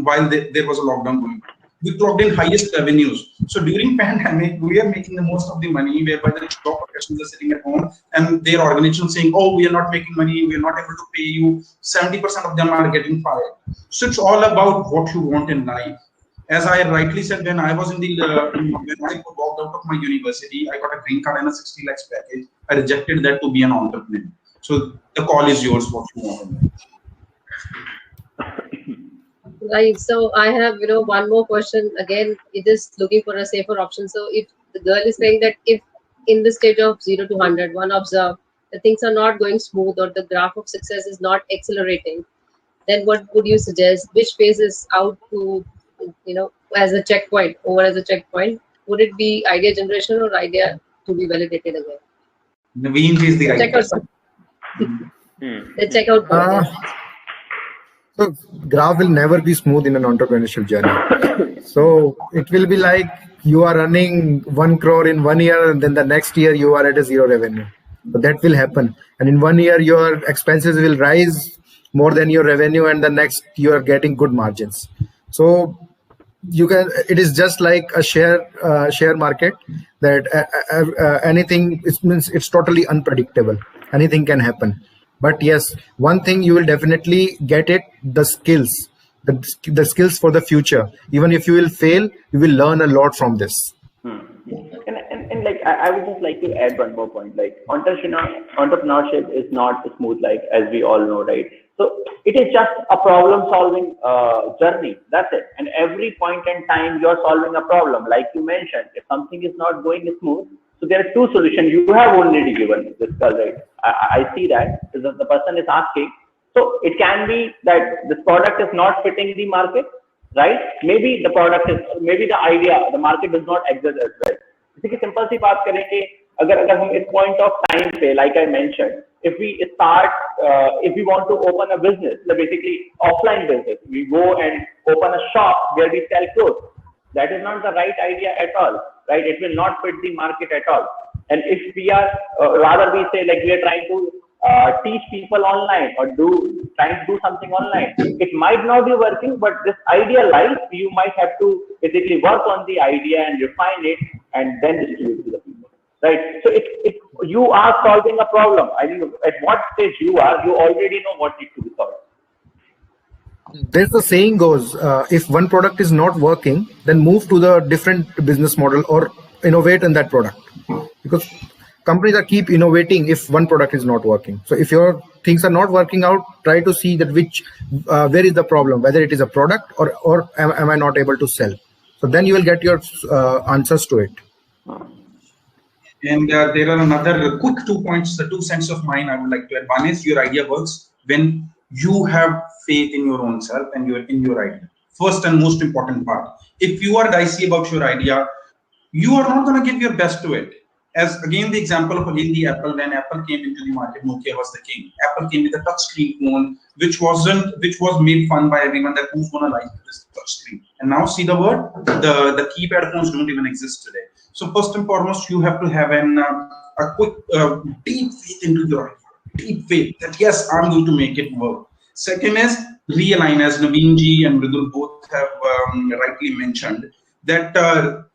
while there was a lockdown going on. We clocked in highest revenues. So during pandemic, we are making the most of the money, whereby the job professionals are sitting at home and their organization saying, oh, we are not making money, we are not able to pay you. 70% of them are getting fired. So it's all about what you want in life. As I rightly said, when I was when I walked out of my university, I got a green card and a 60 lakhs package. I rejected that to be an entrepreneur. So the call is yours, what you want. Right. So I have, one more question. Again, it is looking for a safer option. So if the girl is saying that if in the stage of 0 to 100, one observe that things are not going smooth or the graph of success is not accelerating, then what would you suggest? Which phase is out to, as a checkpoint, over as a checkpoint? Would it be idea generation or idea to be validated again? Naveen is the right Check out person. some. Let's check out. So graph will never be smooth in an entrepreneurship journey. So it will be like you are running 1 crore in 1 year, and then the next year you are at a zero revenue. So that will happen. And in 1 year, your expenses will rise more than your revenue, and the next you are getting good margins. So you can. It is just like a share market that anything. It means it's totally unpredictable. Anything can happen. But yes, one thing you will definitely get it: the skills, the skills for the future. Even if you will fail, you will learn a lot from this. And like I would just like to add one more point. Like entrepreneurship is not smooth, like as we all know, right? So it is just a problem solving journey. That's it. And every point in time you're solving a problem. Like you mentioned, if something is not going smooth, so there are two solutions. You have already given this, right? I see that the person is asking. So it can be that this product is not fitting the market, right? Maybe the product is, maybe the idea, the market does not exist as well. इसी की simple सी बात करेंगे, अगर हम इस point of time पे, like I mentioned, if we want to open a business, basically offline business, we go and open a shop where we sell clothes. That is not the right idea at all, right? It will not fit the market at all. And if we are, rather we say like we are trying to teach people online or trying to do something online, it might not be working, but this idea lies, you might have to basically work on the idea and refine it and then distribute to the people, right? So if you are solving a problem, I think at what stage you are, you already know what needs to be solved. There's the saying goes, if one product is not working, then move to the different business model or innovate in that product, because companies are keep innovating if one product is not working. So if your things are not working out, try to see that where is the problem, whether it is a product or am I not able to sell. So then you will get your answers to it. And there are another quick 2 points, the 2 cents of mine I would like to add. One is your idea works when you have faith in your own self and you're in your idea. First and most important part. If you are dicey about your idea, you are not going to give your best to it. As again the example of the Apple, when Apple came into the market, Nokia was the king. Apple came with a touchscreen phone, which was made fun by everyone, that who's gonna like this touchscreen. And now see the word, the keypad phones don't even exist today. So first and foremost, you have to have a quick deep faith into your idea. Deep faith that yes, I'm going to make it work. Second is realign, as Naveen ji and Mridul both have rightly mentioned, that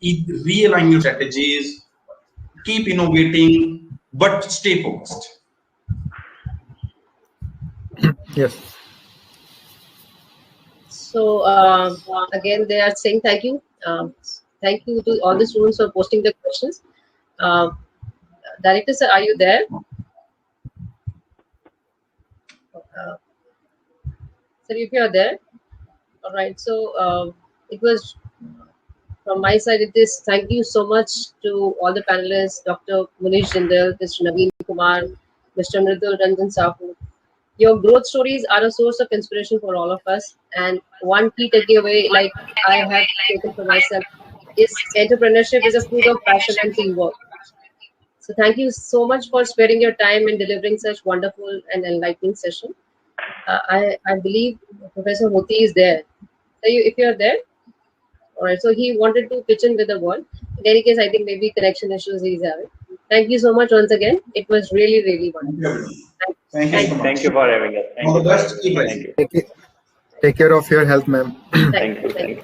realign your strategies. Keep innovating, but stay focused. Yes. So again, they are saying thank you. Thank you to all the students for posting the questions. Director sir, are you there? Sir, if you are there, all right. So it was. From my side, it is thank you so much to all the panelists, Dr. Munish, Jindal, Mr. Naveen, Kumar, Mr. Mridul, Ranjan Sahu. Your growth stories are a source of inspiration for all of us. And one key takeaway, like I have taken for myself, is entrepreneurship is a fruit of passion and teamwork. So thank you so much for sparing your time and delivering such wonderful and enlightening session. I believe Professor Moti is there. So if you are there. All right, so he wanted to pitch in with the word. In any case, I think maybe connection issues he's having. Thank you so much once again. It was really, really wonderful. Thank you for having us. Thank you. Take care of your health, ma'am. Thank you.